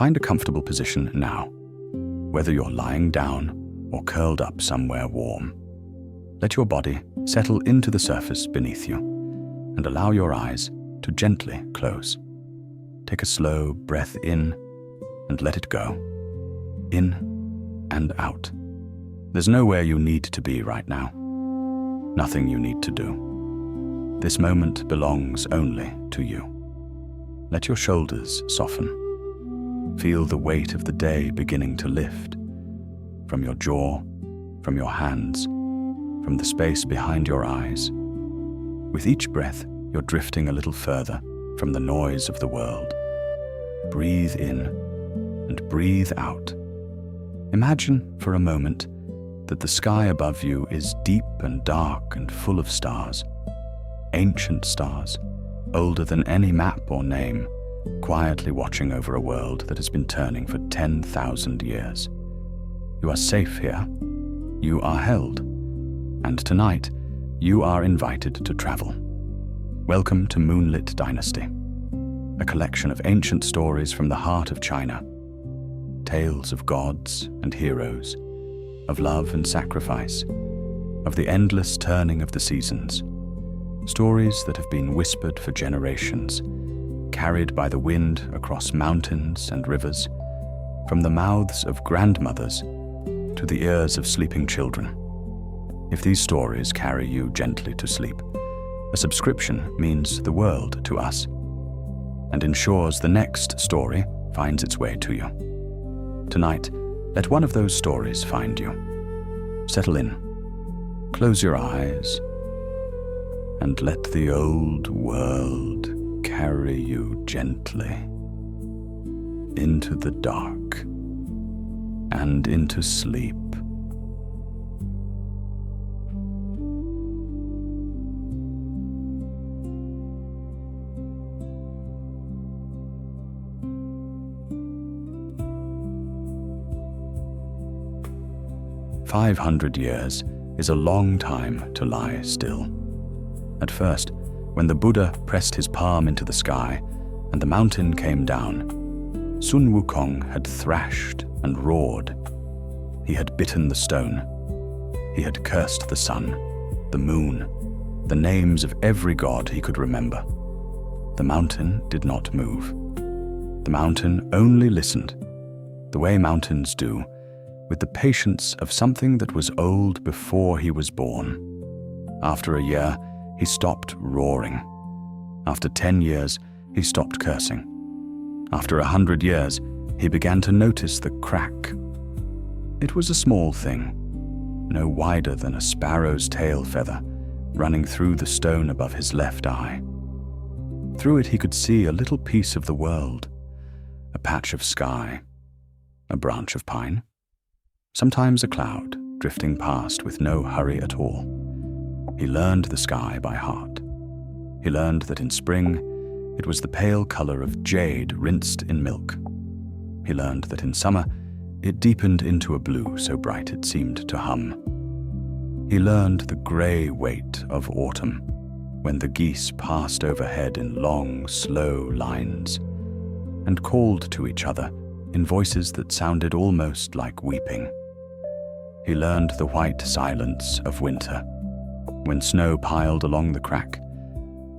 Find a comfortable position now, whether you're lying down or curled up somewhere warm. Let your body settle into the surface beneath you and allow your eyes to gently close. Take a slow breath in and let it go. In and out. There's nowhere you need to be right now. Nothing you need to do. This moment belongs only to you. Let your shoulders soften. Feel the weight of the day beginning to lift from your jaw, from your hands, from the space behind your eyes. With each breath, you're drifting a little further from the noise of the world. Breathe in and breathe out. Imagine for a moment that the sky above you is deep and dark and full of stars. Ancient stars, older than any map or name, quietly watching over a world that has been turning for 10,000 years. You are safe here. You are held. And tonight, you are invited to travel. Welcome to Moonlit Dynasty, a collection of ancient stories from the heart of China. Tales of gods and heroes, of love and sacrifice, of the endless turning of the seasons. Stories that have been whispered for generations, carried by the wind across mountains and rivers, from the mouths of grandmothers to the ears of sleeping children. If these stories carry you gently to sleep, a subscription means the world to us and ensures the next story finds its way to you. Tonight, let one of those stories find you. Settle in, close your eyes, and let the old world carry you gently into the dark and into sleep. "500 years is a long time to lie still. At first, when the Buddha pressed his palm into the sky and the mountain came down, Sun Wukong had thrashed and roared. He had bitten the stone. He had cursed the sun, the moon, the names of every god he could remember. The mountain did not move. The mountain only listened, the way mountains do, with the patience of something that was old before he was born. After a year, he stopped roaring. After 10 years, he stopped cursing. After 100 years, he began to notice the crack. It was a small thing, no wider than a sparrow's tail feather, running through the stone above his left eye. Through it he could see a little piece of the world, a patch of sky, a branch of pine, sometimes a cloud drifting past with no hurry at all. He learned the sky by heart. He learned that in spring, it was the pale color of jade rinsed in milk. He learned that in summer, it deepened into a blue so bright it seemed to hum. He learned the gray weight of autumn, when the geese passed overhead in long, slow lines, and called to each other in voices that sounded almost like weeping. He learned the white silence of winter, when snow piled along the crack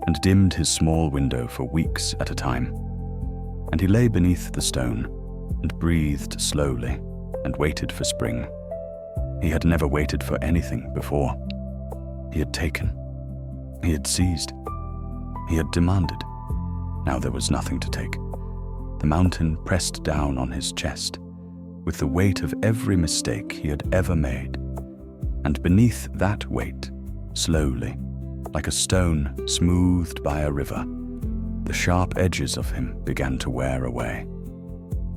and dimmed his small window for weeks at a time. And he lay beneath the stone and breathed slowly and waited for spring. He had never waited for anything before. He had taken. He had seized. He had demanded. Now there was nothing to take. The mountain pressed down on his chest with the weight of every mistake he had ever made. And beneath that weight, slowly, like a stone smoothed by a river, the sharp edges of him began to wear away.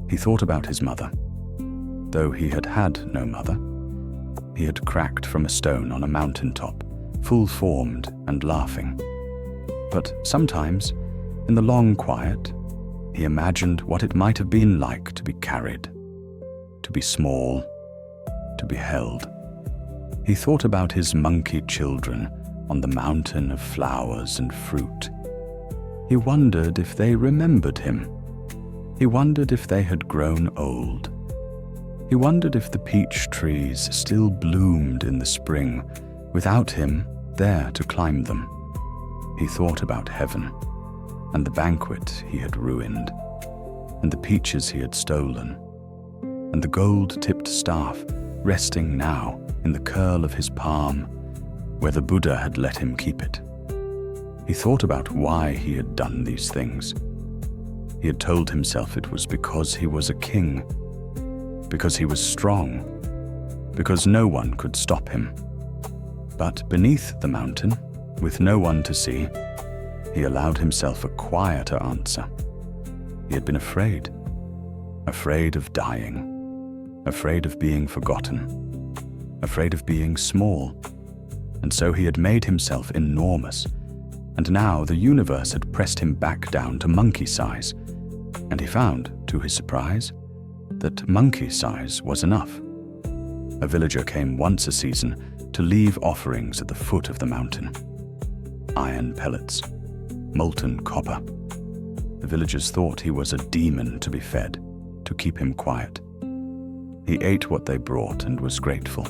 He thought about his mother. Though he had had no mother, he had cracked from a stone on a mountaintop, full-formed and laughing. But sometimes, in the long quiet, he imagined what it might have been like to be carried, to be small, to be held. He thought about his monkey children on the mountain of flowers and fruit. He wondered if they remembered him. He wondered if they had grown old. He wondered if the peach trees still bloomed in the spring, without him there to climb them. He thought about heaven, and the banquet he had ruined, and the peaches he had stolen, and the gold-tipped staff resting now in the curl of his palm, where the Buddha had let him keep it. He thought about why he had done these things. He had told himself it was because he was a king, because he was strong, because no one could stop him. But beneath the mountain, with no one to see, he allowed himself a quieter answer. He had been afraid of dying, afraid of being forgotten, afraid of being small, and so he had made himself enormous, and now the universe had pressed him back down to monkey size, and he found, to his surprise, that monkey size was enough. A villager came once a season to leave offerings at the foot of the mountain. Iron pellets, molten copper. The villagers thought he was a demon to be fed, to keep him quiet. He ate what they brought and was grateful,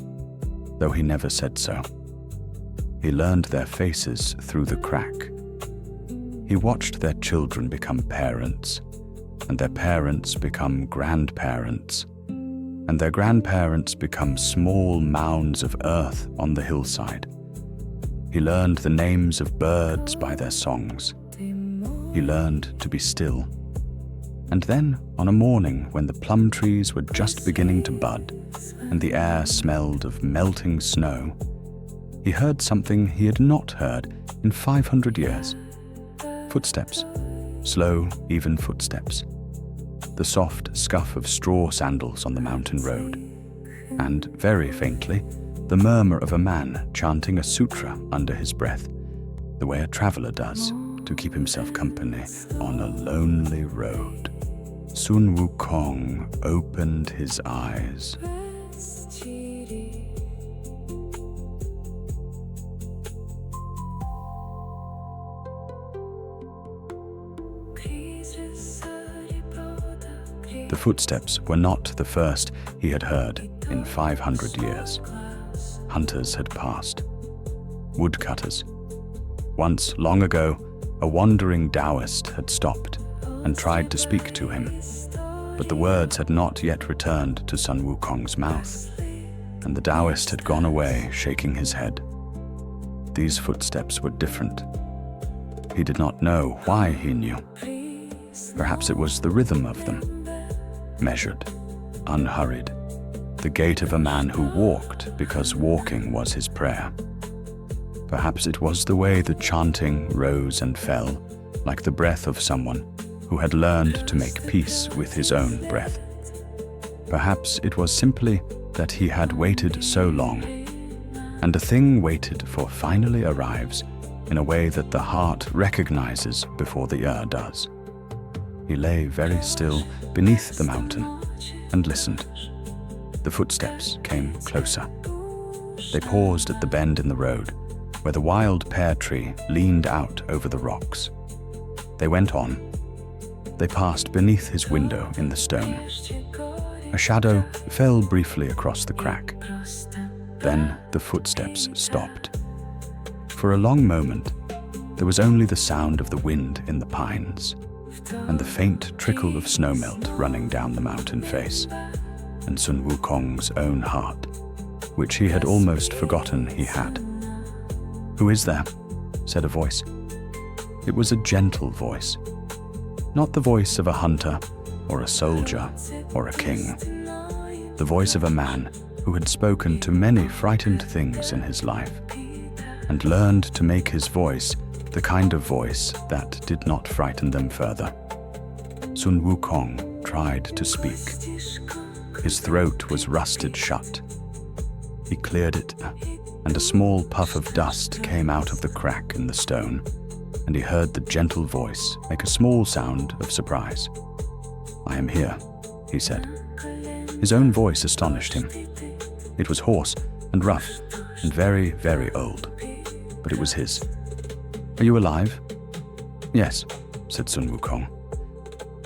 though he never said so. He learned their faces through the crack. He watched their children become parents, and their parents become grandparents, and their grandparents become small mounds of earth on the hillside. He learned the names of birds by their songs. He learned to be still. And then, on a morning when the plum trees were just beginning to bud, and the air smelled of melting snow, he heard something he had not heard in 500 years. Footsteps, slow, even footsteps. The soft scuff of straw sandals on the mountain road, and, very faintly, the murmur of a man chanting a sutra under his breath, the way a traveler does to keep himself company on a lonely road. Sun Wukong opened his eyes. The footsteps were not the first he had heard in 500 years. Hunters had passed. Woodcutters. Once, long ago, a wandering Taoist had stopped and tried to speak to him, but the words had not yet returned to Sun Wukong's mouth, and the Taoist had gone away, shaking his head. These footsteps were different. He did not know why he knew. Perhaps it was the rhythm of them. Measured, unhurried, the gait of a man who walked because walking was his prayer. Perhaps it was the way the chanting rose and fell, like the breath of someone who had learned to make peace with his own breath. Perhaps it was simply that he had waited so long, and a thing waited for finally arrives in a way that the heart recognizes before the ear does. He lay very still beneath the mountain and listened. The footsteps came closer. They paused at the bend in the road, where the wild pear tree leaned out over the rocks. They went on. They passed beneath his window in the stone. A shadow fell briefly across the crack. Then the footsteps stopped. For a long moment, there was only the sound of the wind in the pines, and the faint trickle of snowmelt running down the mountain face, and Sun Wukong's own heart, which he had almost forgotten he had. "Who is there?" said a voice. It was a gentle voice, not the voice of a hunter or a soldier or a king, the voice of a man who had spoken to many frightened things in his life, and learned to make his voice the kind of voice that did not frighten them further. Sun Wukong tried to speak. His throat was rusted shut. He cleared it, and a small puff of dust came out of the crack in the stone, and he heard the gentle voice make a small sound of surprise. "I am here," he said. His own voice astonished him. It was hoarse and rough and very, very old, but it was his. "Are you alive?" "Yes," said Sun Wukong.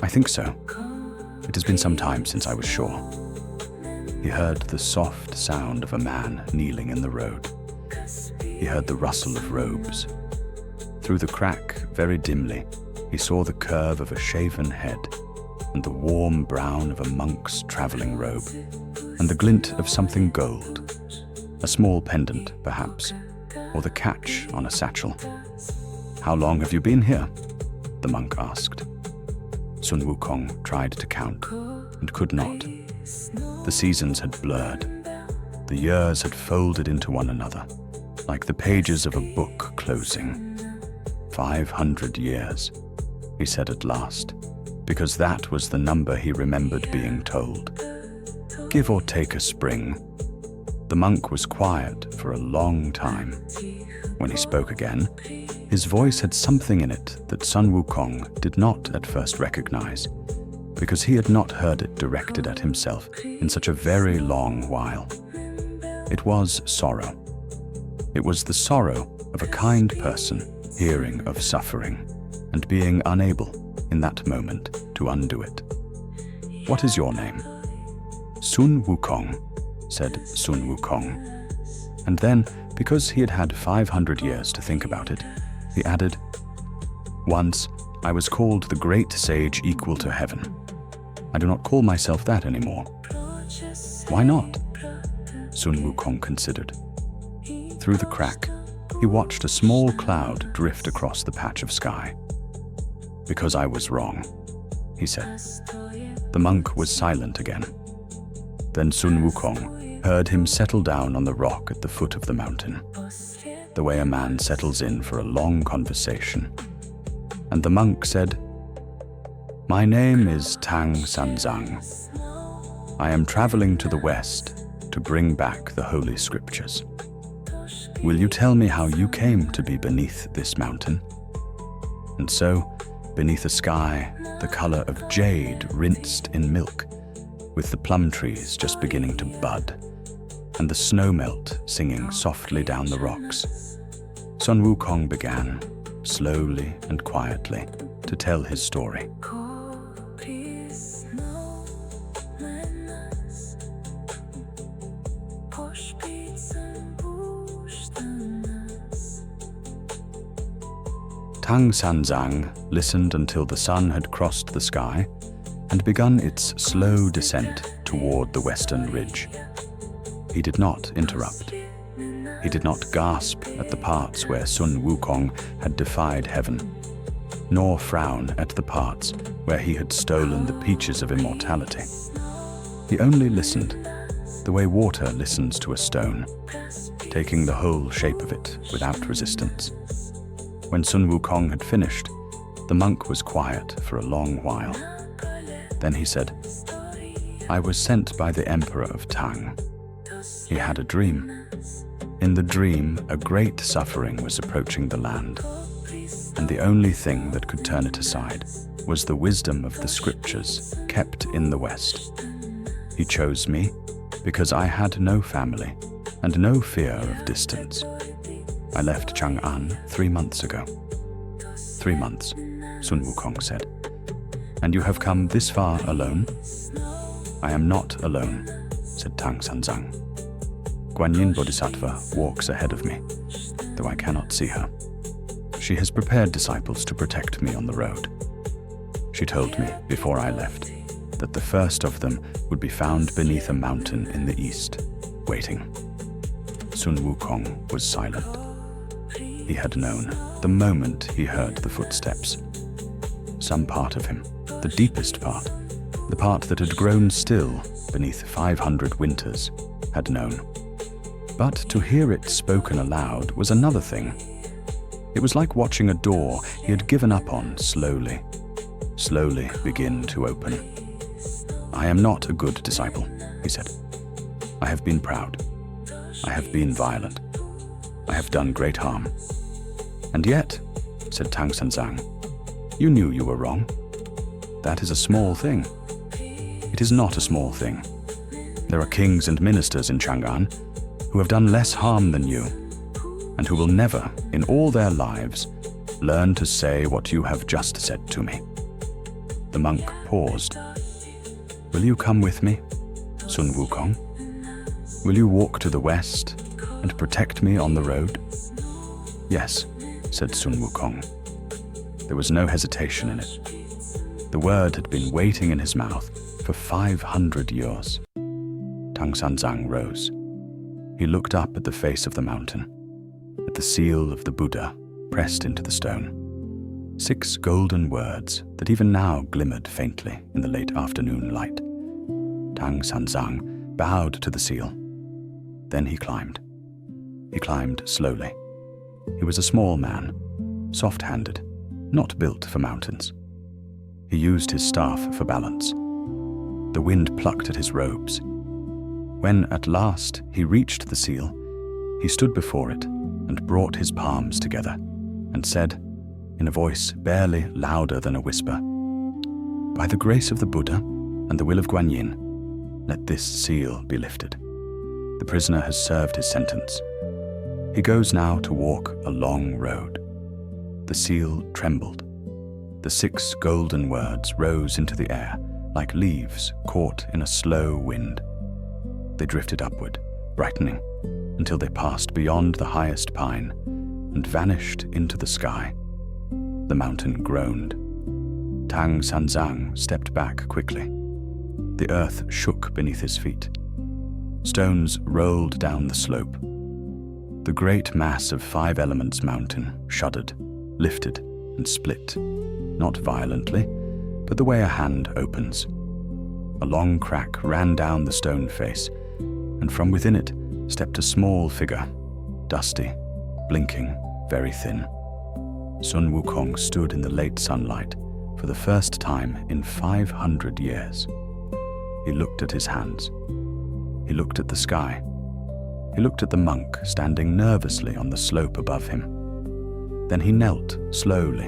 "I think so. It has been some time since I was sure. He heard the soft sound of a man kneeling in the road. He heard the rustle of robes. Through the crack, very dimly, he saw the curve of a shaven head and the warm brown of a monk's traveling robe and the glint of something gold, a small pendant, perhaps, or the catch on a satchel. "How long have you been here?" the monk asked. Sun Wukong tried to count and could not. The seasons had blurred. The years had folded into one another, like the pages of a book closing. 500 years, he said at last, because that was the number he remembered being told. Give or take a spring. The monk was quiet for a long time. When he spoke again, his voice had something in it that Sun Wukong did not at first recognize, because he had not heard it directed at himself in such a very long while. It was sorrow. It was the sorrow of a kind person hearing of suffering and being unable, in that moment, to undo it. "What is your name?" "Sun Wukong," said Sun Wukong. And then, because he had had 500 years to think about it, he added, "Once I was called the great sage equal to heaven. I do not call myself that anymore." "Why not?" Sun Wukong considered. Through the crack, he watched a small cloud drift across the patch of sky. "Because I was wrong," he said. The monk was silent again. Then Sun Wukong heard him settle down on the rock at the foot of the mountain, the way a man settles in for a long conversation. And the monk said, "My name is Tang Sanzang. I am traveling to the west to bring back the holy scriptures. Will you tell me how you came to be beneath this mountain?" And so, beneath a sky the color of jade rinsed in milk, with the plum trees just beginning to bud, and the snow melt singing softly down the rocks, Sun Wukong began, slowly and quietly, to tell his story. Tang Sanzang listened until the sun had crossed the sky and begun its slow descent toward the western ridge. He did not interrupt. He did not gasp at the parts where Sun Wukong had defied heaven, nor frown at the parts where he had stolen the peaches of immortality. He only listened, the way water listens to a stone, taking the whole shape of it without resistance. When Sun Wukong had finished, the monk was quiet for a long while. Then he said, "I was sent by the Emperor of Tang. He had a dream. In the dream, a great suffering was approaching the land, and the only thing that could turn it aside was the wisdom of the scriptures kept in the West. He chose me because I had no family and no fear of distance. I left Chang'an 3 months ago." 3 months, Sun Wukong said. "And you have come this far alone?" "I am not alone," said Tang Sanzang. "Guanyin Bodhisattva walks ahead of me, though I cannot see her. She has prepared disciples to protect me on the road. She told me before I left that the first of them would be found beneath a mountain in the east, waiting." Sun Wukong was silent. He had known the moment he heard the footsteps. Some part of him, the deepest part, the part that had grown still beneath 500 winters, had known. But to hear it spoken aloud was another thing. It was like watching a door he had given up on slowly begin to open. "I am not a good disciple," he said. "I have been proud. I have been violent. I have done great harm. And yet," said Tang Sanzang, "you knew you were wrong. That is a small thing." "It is not a small thing. There are kings and ministers in Chang'an who have done less harm than you, and who will never, in all their lives, learn to say what you have just said to me." The monk paused. Will you come with me, Sun Wukong? Will you walk to the west and protect me on the road? Yes, said Sun Wukong. There was no hesitation in it. The word had been waiting in his mouth for 500 years. Tang Sanzang rose. He looked up at the face of the mountain, at the seal of the Buddha pressed into the stone. 6 golden words that even now glimmered faintly in the late afternoon light. Tang Sanzang bowed to the seal. Then he climbed. He climbed slowly. He was a small man, soft-handed, not built for mountains. He used his staff for balance. The wind plucked at his robes. When at last he reached the seal, he stood before it and brought his palms together and said, in a voice barely louder than a whisper, "By the grace of the Buddha and the will of Guanyin, let this seal be lifted. The prisoner has served his sentence. He goes now to walk a long road." The seal trembled. The 6 golden words rose into the air like leaves caught in a slow wind. They drifted upward, brightening, until they passed beyond the highest pine and vanished into the sky. The mountain groaned. Tang Sanzang stepped back quickly. The earth shook beneath his feet. Stones rolled down the slope. The great mass of 5 Elements mountain shuddered, lifted, and split, not violently, but the way a hand opens. A long crack ran down the stone face, and from within it stepped a small figure, dusty, blinking, very thin. Sun Wukong stood in the late sunlight for the first time in 500 years. He looked at his hands. He looked at the sky. He looked at the monk standing nervously on the slope above him. Then he knelt slowly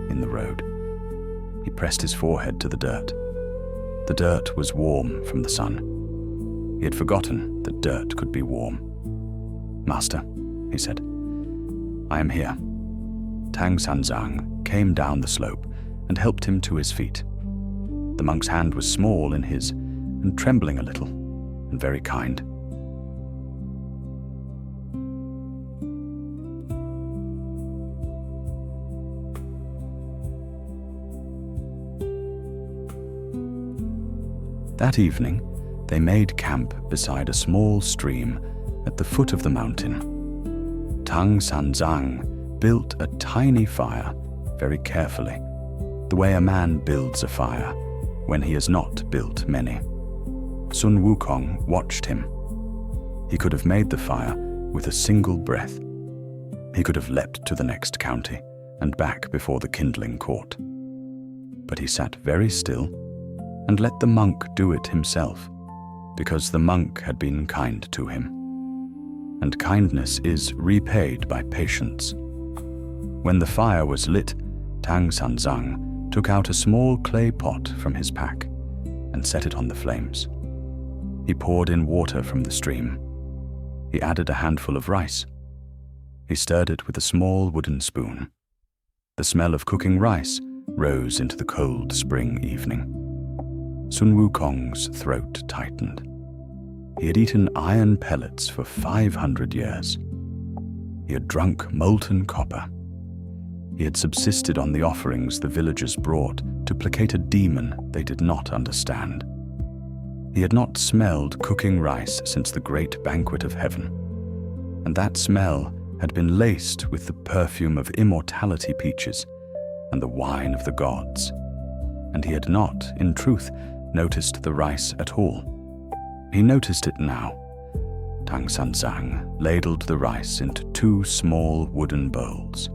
in the road. He pressed his forehead to the dirt. The dirt was warm from the sun. He had forgotten that dirt could be warm. "Master," he said, "I am here." Tang Sanzang came down the slope and helped him to his feet. The monk's hand was small in his and trembling a little, and very kind. That evening, they made camp beside a small stream at the foot of the mountain. Tang Sanzang built a tiny fire very carefully, the way a man builds a fire when he has not built many. Sun Wukong watched him. He could have made the fire with a single breath. He could have leapt to the next county and back before the kindling caught. But he sat very still and let the monk do it himself, because the monk had been kind to him. And kindness is repaid by patience. When the fire was lit, Tang Sanzang took out a small clay pot from his pack and set it on the flames. He poured in water from the stream. He added a handful of rice. He stirred it with a small wooden spoon. The smell of cooking rice rose into the cold spring evening. Sun Wukong's throat tightened. He had eaten iron pellets for 500 years. He had drunk molten copper. He had subsisted on the offerings the villagers brought to placate a demon they did not understand. He had not smelled cooking rice since the great banquet of heaven, and that smell had been laced with the perfume of immortality peaches and the wine of the gods, and he had not, in truth, noticed the rice at all. He noticed it now. Tang Sanzang ladled the rice into 2 small wooden bowls.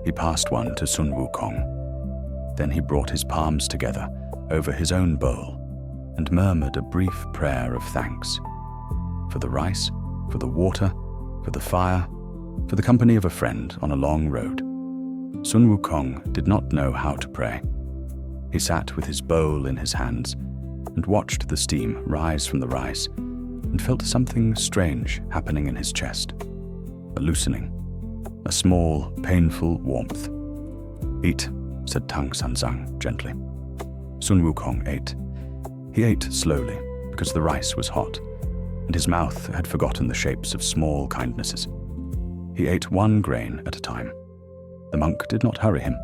He passed one to Sun Wukong. Then he brought his palms together over his own bowl and murmured a brief prayer of thanks for the rice, for the water, for the fire, for the company of a friend on a long road. Sun Wukong did not know how to pray. He sat with his bowl in his hands and watched the steam rise from the rice and felt something strange happening in his chest, a loosening, a small, painful warmth. "Eat," said Tang Sanzang gently. Sun Wukong ate. He ate slowly because the rice was hot, and his mouth had forgotten the shapes of small kindnesses. He ate one grain at a time. The monk did not hurry him.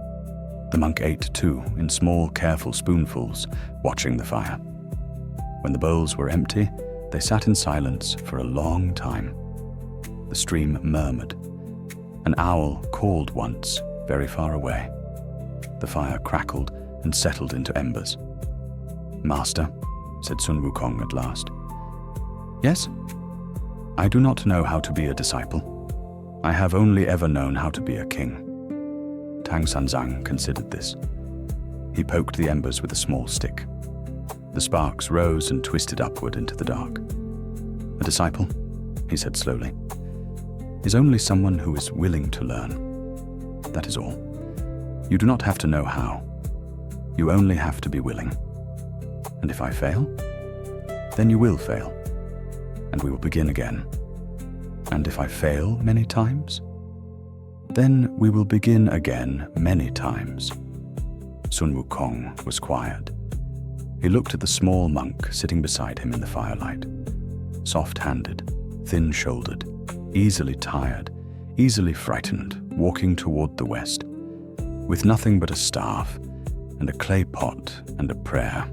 The monk ate too, in small, careful spoonfuls, watching the fire. When the bowls were empty, they sat in silence for a long time. The stream murmured. An owl called once, very far away. The fire crackled and settled into embers. "Master," said Sun Wukong at last. "Yes? I do not know how to be a disciple. I have only ever known how to be a king." Tang Sanzang considered this. He poked the embers with a small stick. The sparks rose and twisted upward into the dark. "A disciple," he said slowly, "is only someone who is willing to learn. That is all. You do not have to know how. You only have to be willing. And if I fail, then you will fail, and we will begin again. And if I fail many times, then we will begin again many times." Sun Wukong was quiet. He looked at the small monk sitting beside him in the firelight. Soft-handed, thin-shouldered, easily tired, easily frightened, walking toward the west, with nothing but a staff and a clay pot and a prayer.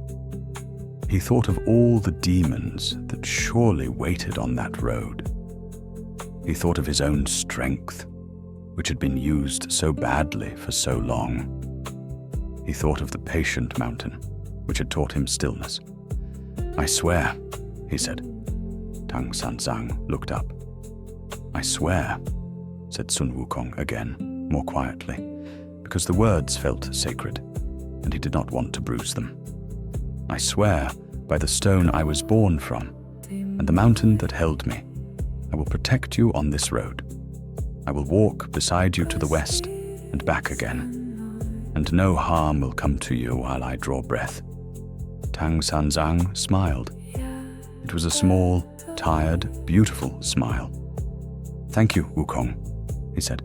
He thought of all the demons that surely waited on that road. He thought of his own strength, which had been used so badly for so long. He thought of the patient mountain, which had taught him stillness. "I swear," he said. Tang Sanzang looked up. "I swear," said Sun Wukong again, more quietly, because the words felt sacred, and he did not want to bruise them. "I swear by the stone I was born from, and the mountain that held me, I will protect you on this road. I will walk beside you to the west and back again, and no harm will come to you while I draw breath." Tang Sanzang smiled. It was a small, tired, beautiful smile. "Thank you, Wukong," he said.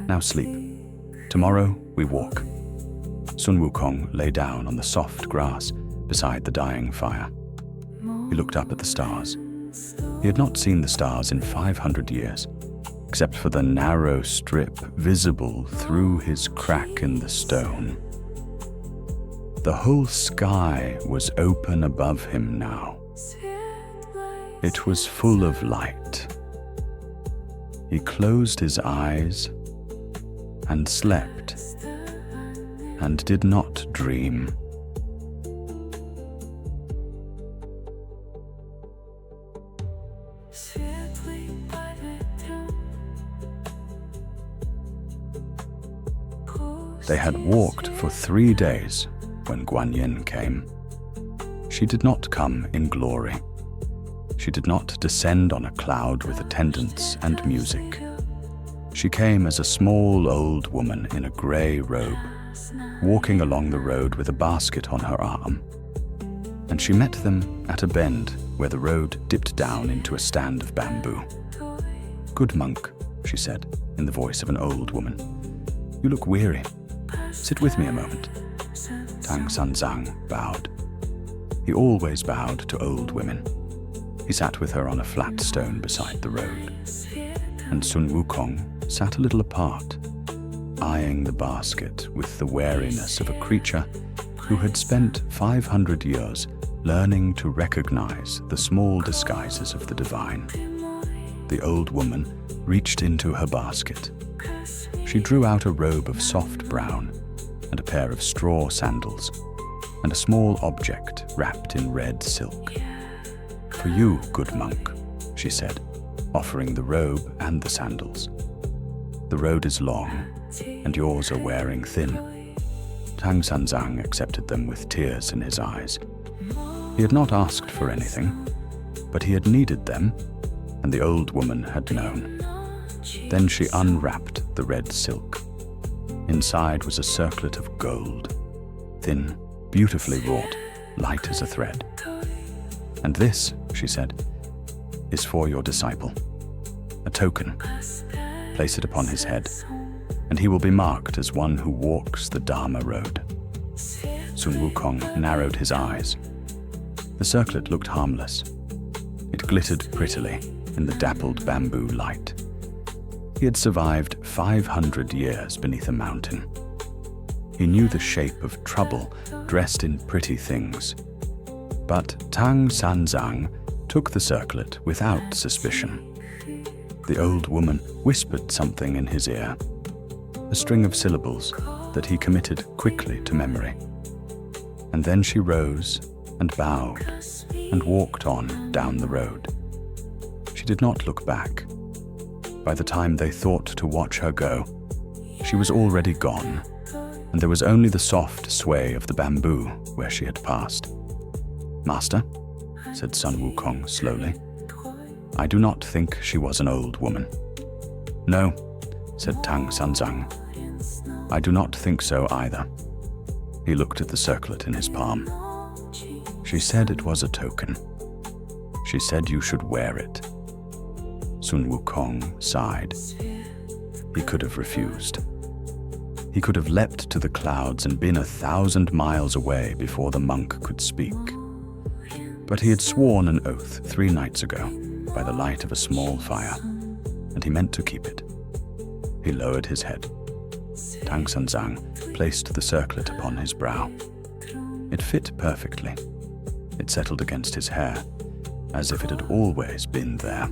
"Now sleep. Tomorrow we walk." Sun Wukong lay down on the soft grass beside the dying fire. He looked up at the stars. He had not seen the stars in 500 years, except for the narrow strip visible through his crack in the stone. The whole sky was open above him now. It was full of light. He closed his eyes and slept, and did not dream. They had walked for 3 days when Guan Yin came. She did not come in glory. She did not descend on a cloud with attendants and music. She came as a small old woman in a grey robe, walking along the road with a basket on her arm. And she met them at a bend where the road dipped down into a stand of bamboo. "Good monk," she said, in the voice of an old woman. "You look weary. Sit with me a moment." Tang Sanzang bowed. He always bowed to old women. He sat with her on a flat stone beside the road. And Sun Wukong sat a little apart, eyeing the basket with the wariness of a creature who had spent 500 years learning to recognize the small disguises of the divine. The old woman reached into her basket. She drew out a robe of soft brown and a pair of straw sandals and a small object wrapped in red silk. "For you, good monk," she said, offering the robe and the sandals. "The road is long, and yours are wearing thin." Tang Sanzang accepted them with tears in his eyes. He had not asked for anything, but he had needed them, and the old woman had known. Then she unwrapped the red silk. Inside was a circlet of gold, thin, beautifully wrought, light as a thread. "And this," she said, "is for your disciple. A token. Place it upon his head, and he will be marked as one who walks the Dharma road." Sun Wukong narrowed his eyes. The circlet looked harmless. It glittered prettily in the dappled bamboo light. He had survived 500 years beneath a mountain. He knew the shape of trouble dressed in pretty things. But Tang Sanzang took the circlet without suspicion. The old woman whispered something in his ear, a string of syllables that he committed quickly to memory. And then she rose and bowed and walked on down the road. She did not look back. By the time they thought to watch her go, she was already gone, and there was only the soft sway of the bamboo where she had passed. "Master," said Sun Wukong slowly, "I do not think she was an old woman." "No," said Tang Sanzang, "I do not think so either." He looked at the circlet in his palm. "She said it was a token. She said you should wear it." Sun Wukong sighed. He could have refused. He could have leapt to the clouds and been 1,000 miles away before the monk could speak. But he had sworn an oath 3 nights ago by the light of a small fire, and he meant to keep it. He lowered his head. Tang Sanzang placed the circlet upon his brow. It fit perfectly. It settled against his hair, as if it had always been there.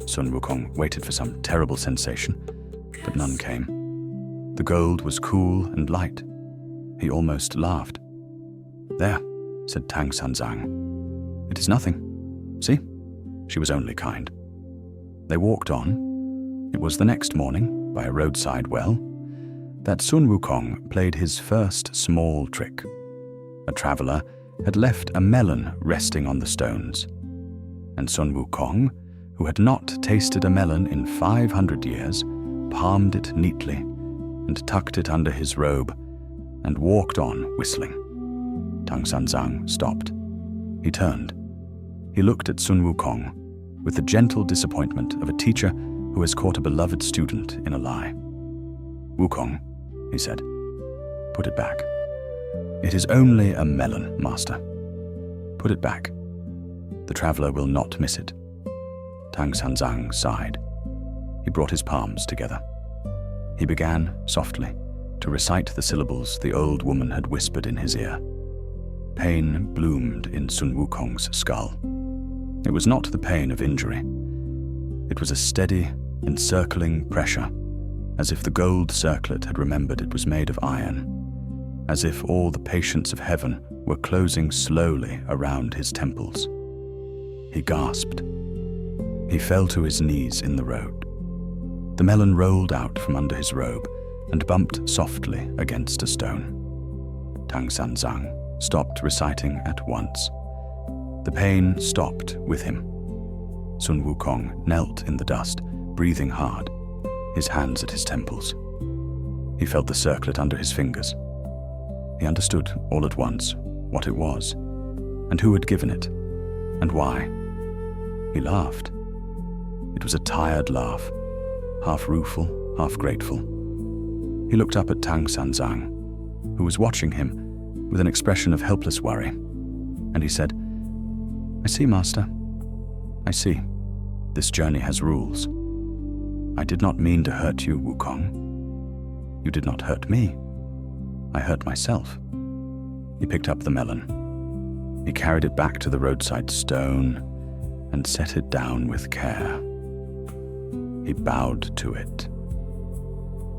Sun Wukong waited for some terrible sensation, but none came. The gold was cool and light. He almost laughed. "There," said Tang Sanzang. "It is nothing. See?" She was only kind. They walked on. It was the next morning, by a roadside well, that Sun Wukong played his first small trick. A traveler had left a melon resting on the stones, and Sun Wukong, who had not tasted a melon in 500 years, palmed it neatly and tucked it under his robe and walked on whistling. Tang Sanzang stopped. He turned. He looked at Sun Wukong with the gentle disappointment of a teacher who has caught a beloved student in a lie. "Wukong," he said, "put it back. It is only a melon, master. Put it back. The traveler will not miss it." Tang Sanzang sighed. He brought his palms together. He began, softly, to recite the syllables the old woman had whispered in his ear. Pain bloomed in Sun Wukong's skull. It was not the pain of injury. It was a steady, encircling pressure, as if the gold circlet had remembered it was made of iron, as if all the patience of heaven were closing slowly around his temples. He gasped. He fell to his knees in the road. The melon rolled out from under his robe and bumped softly against a stone. Tang Sanzang stopped reciting at once. The pain stopped with him. Sun Wukong knelt in the dust, breathing hard, his hands at his temples. He felt the circlet under his fingers. He understood all at once what it was, and who had given it, and why. He laughed. It was a tired laugh, half rueful, half grateful. He looked up at Tang Sanzang, who was watching him with an expression of helpless worry, and he said, "I see, master. I see. This journey has rules. I did not mean to hurt you, Wukong. You did not hurt me. I hurt myself." He picked up the melon. He carried it back to the roadside stone and set it down with care. He bowed to it.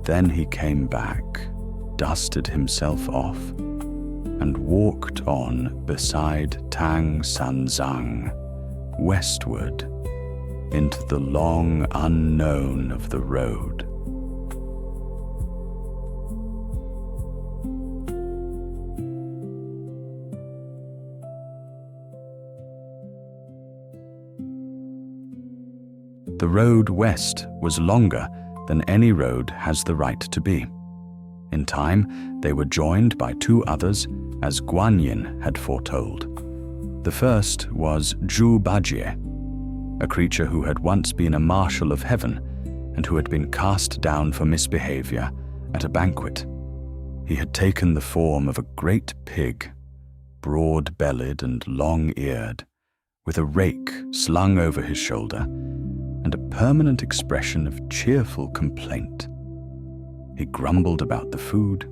Then he came back, dusted himself off, and walked on beside Tang Sanzang, westward, into the long unknown of the road. The road west was longer than any road has the right to be. In time, they were joined by 2 others, as Guanyin had foretold. The first was Zhu Bajie, a creature who had once been a marshal of heaven and who had been cast down for misbehavior at a banquet. He had taken the form of a great pig, broad-bellied and long-eared, with a rake slung over his shoulder and a permanent expression of cheerful complaint. He grumbled about the food.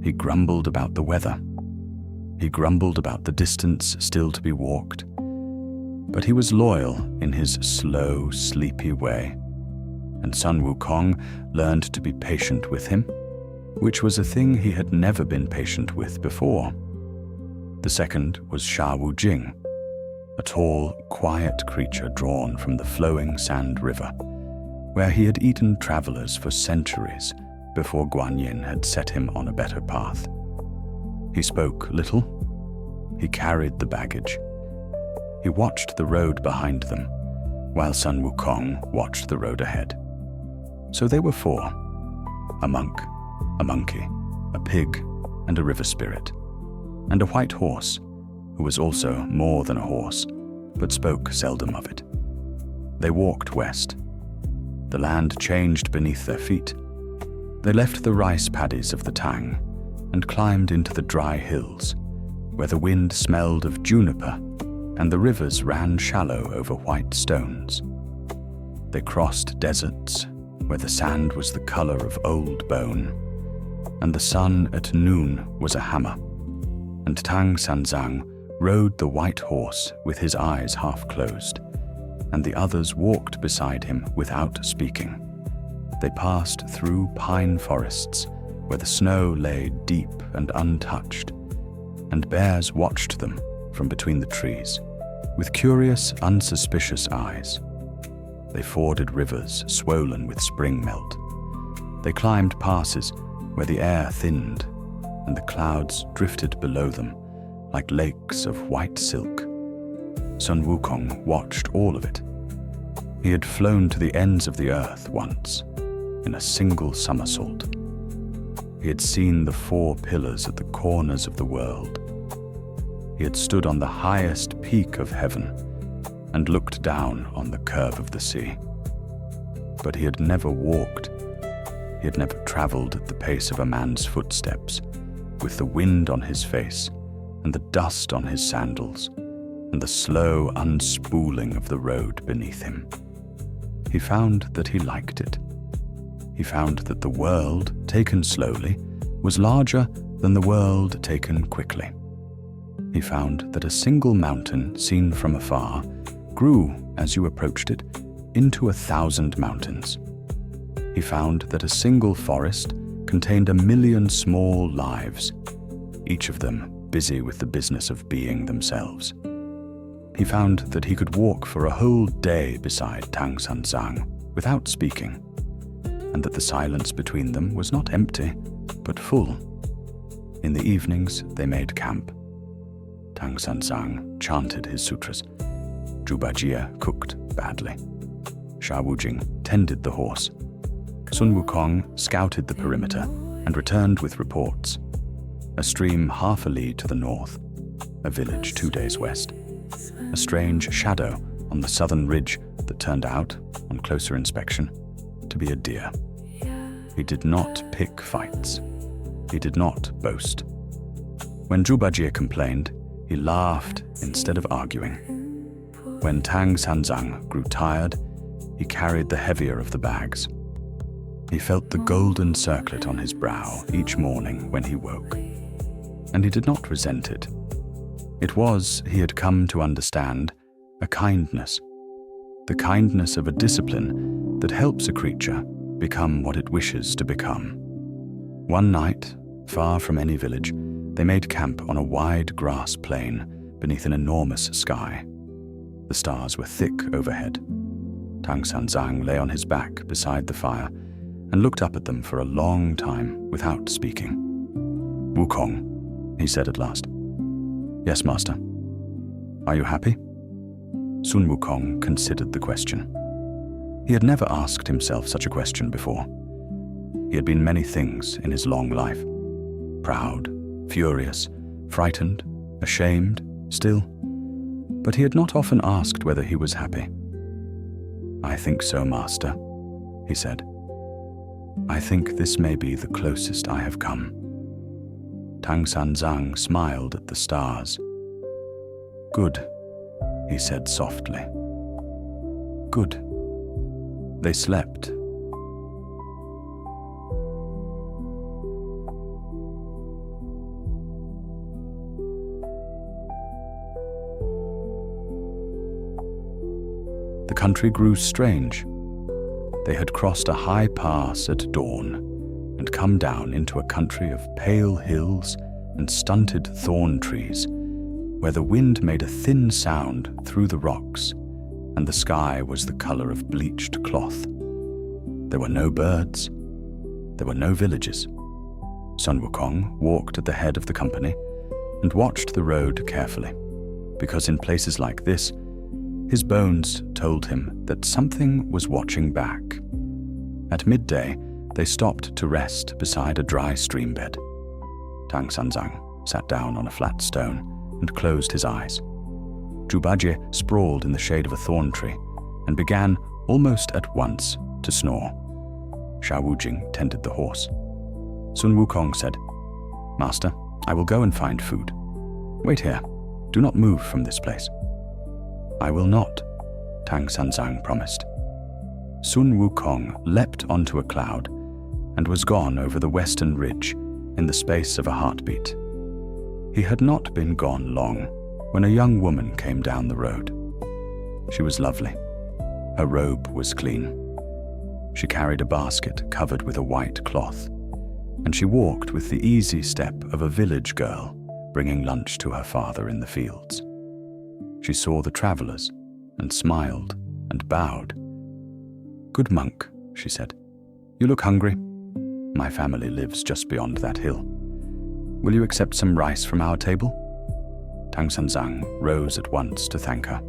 He grumbled about the weather. He grumbled about the distance still to be walked. But he was loyal in his slow, sleepy way, and Sun Wukong learned to be patient with him, which was a thing he had never been patient with before. The second was Sha Wujing, a tall, quiet creature drawn from the flowing sand river, where he had eaten travelers for centuries before Guanyin had set him on a better path. He spoke little. He carried the baggage. He watched the road behind them, while Sun Wukong watched the road ahead. So they were four: a monk, a monkey, a pig, and a river spirit, and a white horse, who was also more than a horse, but spoke seldom of it. They walked west. The land changed beneath their feet. They left the rice paddies of the Tang and climbed into the dry hills, where the wind smelled of juniper and the rivers ran shallow over white stones. They crossed deserts, where the sand was the color of old bone, and the sun at noon was a hammer, and Tang Sanzang rode the white horse with his eyes half closed, and the others walked beside him without speaking. They passed through pine forests, where the snow lay deep and untouched, and bears watched them from between the trees, with curious, unsuspicious eyes. They forded rivers swollen with spring melt. They climbed passes where the air thinned, and the clouds drifted below them like lakes of white silk. Sun Wukong watched all of it. He had flown to the ends of the earth once, in a single somersault. He had seen the four pillars at the corners of the world. He had stood on the highest peak of heaven and looked down on the curve of the sea. But he had never walked. He had never traveled at the pace of a man's footsteps, with the wind on his face and the dust on his sandals and the slow unspooling of the road beneath him. He found that he liked it. He found that the world, taken slowly, was larger than the world taken quickly. He found that a single mountain seen from afar grew, as you approached it, into 1,000 mountains. He found that a single forest contained 1,000,000 small lives, each of them busy with the business of being themselves. He found that he could walk for a whole day beside Tang Sanzang without speaking, and that the silence between them was not empty, but full. In the evenings, they made camp. Tang Sanzang chanted his sutras. Zhubajie cooked badly. Sha Wujing tended the horse. Sun Wukong scouted the perimeter and returned with reports. A stream half a li to the north, a village 2 days west, a strange shadow on the southern ridge that turned out, on closer inspection, to be a deer. He did not pick fights. He did not boast. When Zhubajie complained, he laughed instead of arguing. When Tang Sanzang grew tired, he carried the heavier of the bags. He felt the golden circlet on his brow each morning when he woke, and he did not resent it. It was, he had come to understand, a kindness, the kindness of a discipline that helps a creature become what it wishes to become. One night, far from any village, they made camp on a wide grass plain beneath an enormous sky. The stars were thick overhead. Tang Sanzang lay on his back beside the fire and looked up at them for a long time without speaking. "Wukong," he said at last. "Yes, master." "Are you happy?" Sun Wukong considered the question. He had never asked himself such a question before. He had been many things in his long life: proud, furious, frightened, ashamed, still. But he had not often asked whether he was happy. "I think so, master," he said. "I think this may be the closest I have come." Tang Sanzang smiled at the stars. "Good," he said softly. "Good." They slept. The country grew strange. They had crossed a high pass at dawn and come down into a country of pale hills and stunted thorn trees, where the wind made a thin sound through the rocks, and the sky was the color of bleached cloth. There were no birds. There were no villages. Sun Wukong walked at the head of the company and watched the road carefully, because in places like this, his bones told him that something was watching back. At midday, they stopped to rest beside a dry stream bed. Tang Sanzang sat down on a flat stone and closed his eyes. Zhubajie sprawled in the shade of a thorn tree and began almost at once to snore. Sha Wujing tended the horse. Sun Wukong said, "Master, I will go and find food. Wait here. Do not move from this place." "I will not," Tang Sanzang promised. Sun Wukong leapt onto a cloud and was gone over the western ridge in the space of a heartbeat. He had not been gone long when a young woman came down the road. She was lovely. Her robe was clean. She carried a basket covered with a white cloth, and she walked with the easy step of a village girl bringing lunch to her father in the fields. She saw the travelers and smiled and bowed. "Good monk," she said. "You look hungry. My family lives just beyond that hill. Will you accept some rice from our table?" Tang Sanzang rose at once to thank her.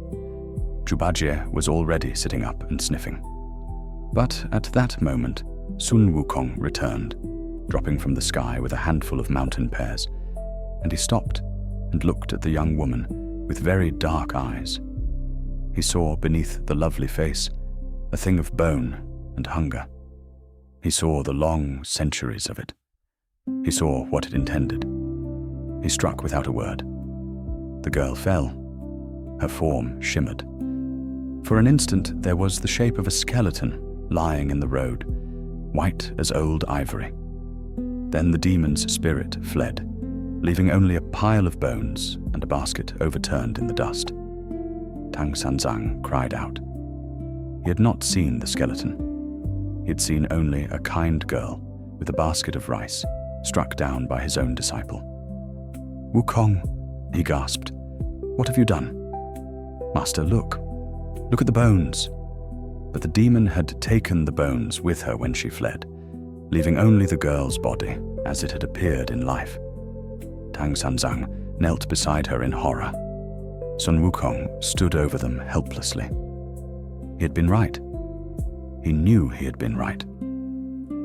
Zhubajie was already sitting up and sniffing. But at that moment, Sun Wukong returned, dropping from the sky with a handful of mountain pears, and he stopped and looked at the young woman with very dark eyes. He saw beneath the lovely face a thing of bone and hunger. He saw the long centuries of it. He saw what it intended. He struck without a word. The girl fell. Her form shimmered. For an instant, there was the shape of a skeleton lying in the road, white as old ivory. Then the demon's spirit fled, leaving only a pile of bones and a basket overturned in the dust. Tang Sanzang cried out. He had not seen the skeleton. He had seen only a kind girl with a basket of rice, struck down by his own disciple. "Wukong," he gasped, "what have you done?" "Master, look. Look at the bones." But the demon had taken the bones with her when she fled, leaving only the girl's body as it had appeared in life. Tang Sanzang knelt beside her in horror. Sun Wukong stood over them helplessly. He had been right. He knew he had been right.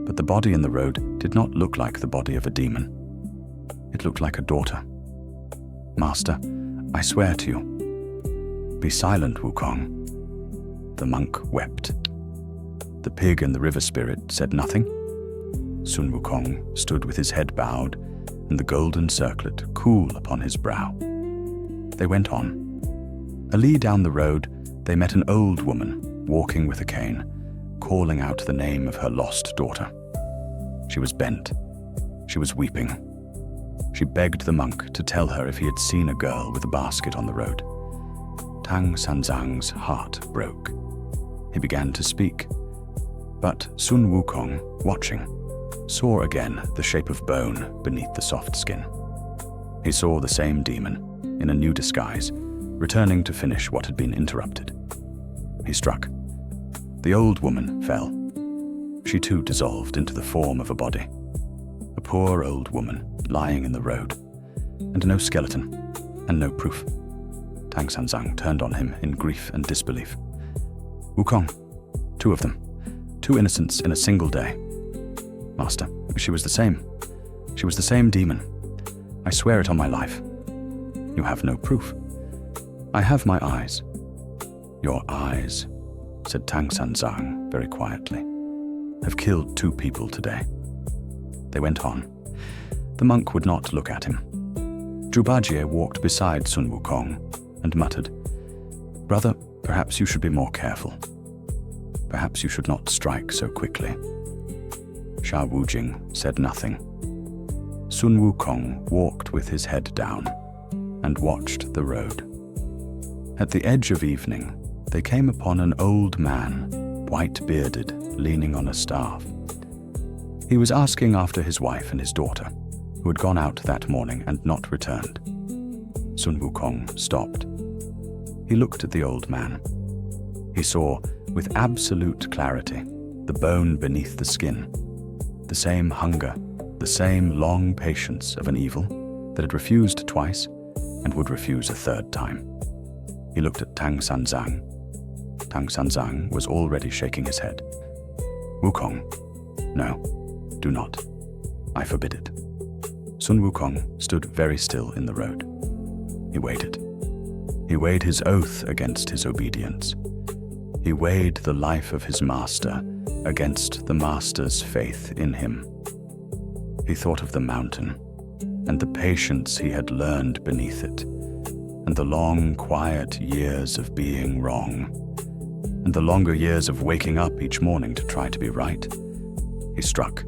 But the body in the road did not look like the body of a demon. It looked like a daughter. "Master, I swear to you." "Be silent, Wukong." The monk wept. The pig and the river spirit said nothing. Sun Wukong stood with his head bowed and the golden circlet cool upon his brow. They went on. A li down the road, they met an old woman walking with a cane, calling out the name of her lost daughter. She was bent. She was weeping. She begged the monk to tell her if he had seen a girl with a basket on the road. Tang Sanzang's heart broke. He began to speak. But Sun Wukong, watching, saw again the shape of bone beneath the soft skin. He saw the same demon, in a new disguise, returning to finish what had been interrupted. He struck. The old woman fell. She too dissolved into the form of a body. A poor old woman lying in the road, and no skeleton, and no proof. Tang Sanzang turned on him in grief and disbelief. "Wukong, 2 of them, 2 innocents in a single day." "Master, she was the same. She was the same demon. I swear it on my life." "You have no proof." "I have my eyes." "Your eyes," said Tang Sanzang very quietly, "have killed 2 people today." They went on. The monk would not look at him. Zhu walked beside Sun Wukong and muttered, "Brother, perhaps you should be more careful. Perhaps you should not strike so quickly." Sha Wujing said nothing. Sun Wukong walked with his head down and watched the road. At the edge of evening, they came upon an old man, white-bearded, leaning on a staff. He was asking after his wife and his daughter, who had gone out that morning and not returned. Sun Wukong stopped. He looked at the old man. He saw, with absolute clarity, the bone beneath the skin, the same hunger, the same long patience of an evil that had refused twice and would refuse a third time. He looked at Tang Sanzang. Tang Sanzang was already shaking his head. "Wukong, no, do not. I forbid it." Sun Wukong stood very still in the road. He waited. He weighed his oath against his obedience. He weighed the life of his master against the master's faith in him. He thought of the mountain and the patience he had learned beneath it, and the long, quiet years of being wrong, and the longer years of waking up each morning to try to be right. He struck.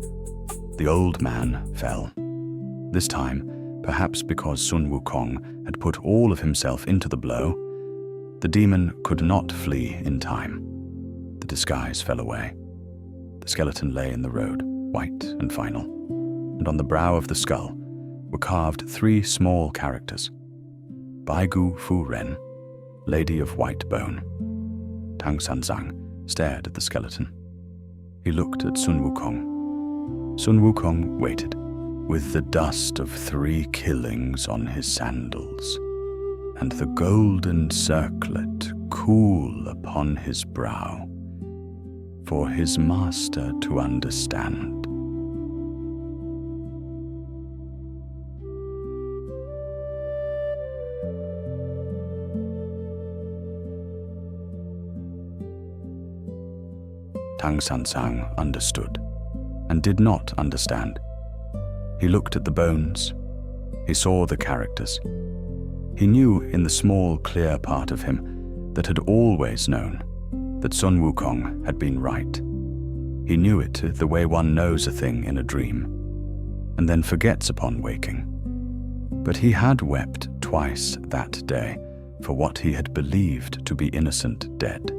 The old man fell. This time, perhaps because Sun Wukong had put all of himself into the blow, the demon could not flee in time. The disguise fell away. The skeleton lay in the road, white and final, and on the brow of the skull were carved 3 small characters: Baigu Fu Ren, Lady of White Bone. Tang Sanzang stared at the skeleton. He looked at Sun Wukong. Sun Wukong waited, with the dust of 3 killings on his sandals, and the golden circlet cool upon his brow, for his master to understand. Tang Sanzang understood, and did not understand. He looked at the bones. He saw the characters. He knew in the small, clear part of him that had always known that Sun Wukong had been right. He knew it the way one knows a thing in a dream, and then forgets upon waking. But he had wept twice that day for what he had believed to be innocent dead.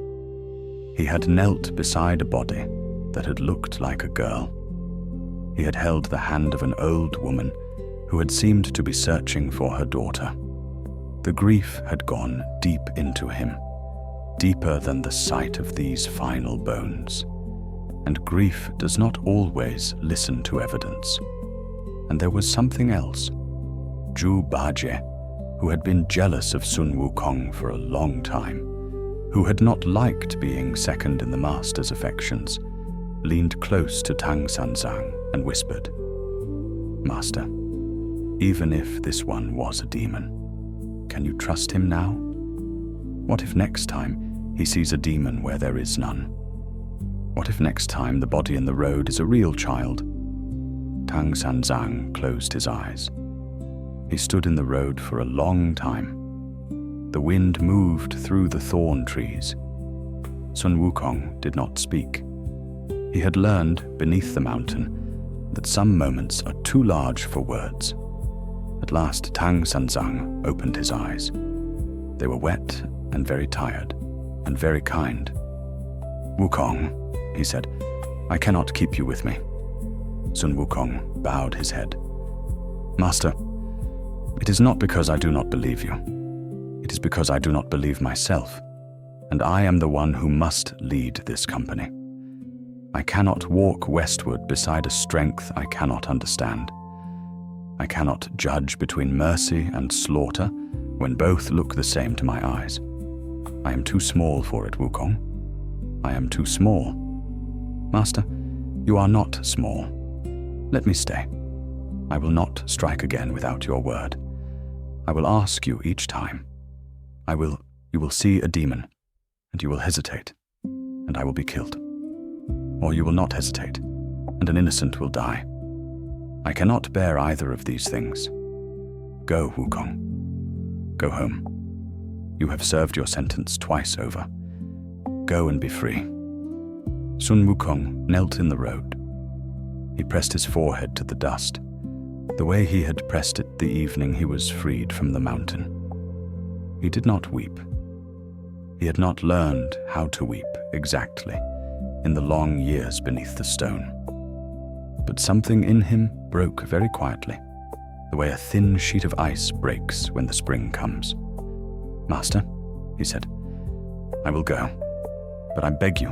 He had knelt beside a body that had looked like a girl. He had held the hand of an old woman who had seemed to be searching for her daughter. The grief had gone deep into him, deeper than the sight of these final bones. And grief does not always listen to evidence. And there was something else. Zhu Bajie, who had been jealous of Sun Wukong for a long time, who had not liked being second in the master's affections, leaned close to Tang Sanzang and whispered, "Master, even if this one was a demon, can you trust him now? What if next time he sees a demon where there is none? What if next time the body in the road is a real child?" Tang Sanzang closed his eyes. He stood in the road for a long time. The wind moved through the thorn trees. Sun Wukong did not speak. He had learned beneath the mountain that some moments are too large for words. At last Tang Sanzang opened his eyes. They were wet and very tired and very kind. "Wukong," he said, "I cannot keep you with me." Sun Wukong bowed his head. "Master, it is not because I do not believe you. It is because I do not believe myself, and I am the one who must lead this company. I cannot walk westward beside a strength I cannot understand. I cannot judge between mercy and slaughter when both look the same to my eyes. I am too small for it, Wukong. I am too small. Master, you are not small. Let me stay. I will not strike again without your word. I will ask you each time. You will see a demon, and you will hesitate, and I will be killed. Or you will not hesitate, and an innocent will die. I cannot bear either of these things. Go, Wukong. Go home. You have served your sentence twice over. Go and be free. Sun Wukong knelt in the road. He pressed his forehead to the dust, the way he had pressed it the evening he was freed from the mountain. He did not weep. He had not learned how to weep exactly in the long years beneath the stone. But something in him broke very quietly, the way a thin sheet of ice breaks when the spring comes. Master, he said, I will go, but I beg you,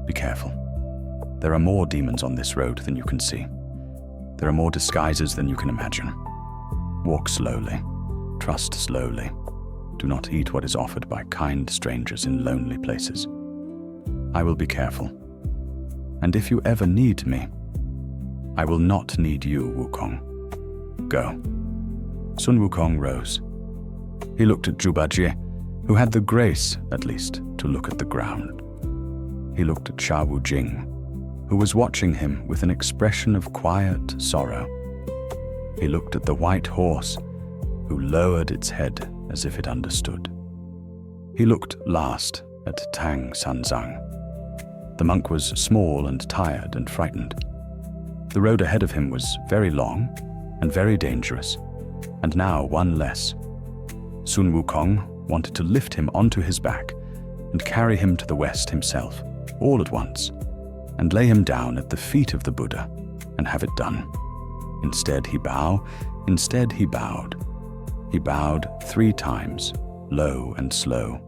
be careful. There are more demons on this road than you can see. There are more disguises than you can imagine. Walk slowly, trust slowly. Do not eat what is offered by kind strangers in lonely places. I will be careful. And if you ever need me, I will not need you, Wukong. Go. Sun Wukong rose. He looked at Zhuba Jie, who had the grace, at least, to look at the ground. He looked at Sha Wu Jing, who was watching him with an expression of quiet sorrow. He looked at the white horse, who lowered its head as if it understood. He looked last at Tang Sanzang. The monk was small and tired and frightened. The road ahead of him was very long and very dangerous, and now one less. Sun Wukong wanted to lift him onto his back and carry him to the west himself, all at once, and lay him down at the feet of the Buddha and have it done. Instead he bowed. He bowed 3 times, low and slow,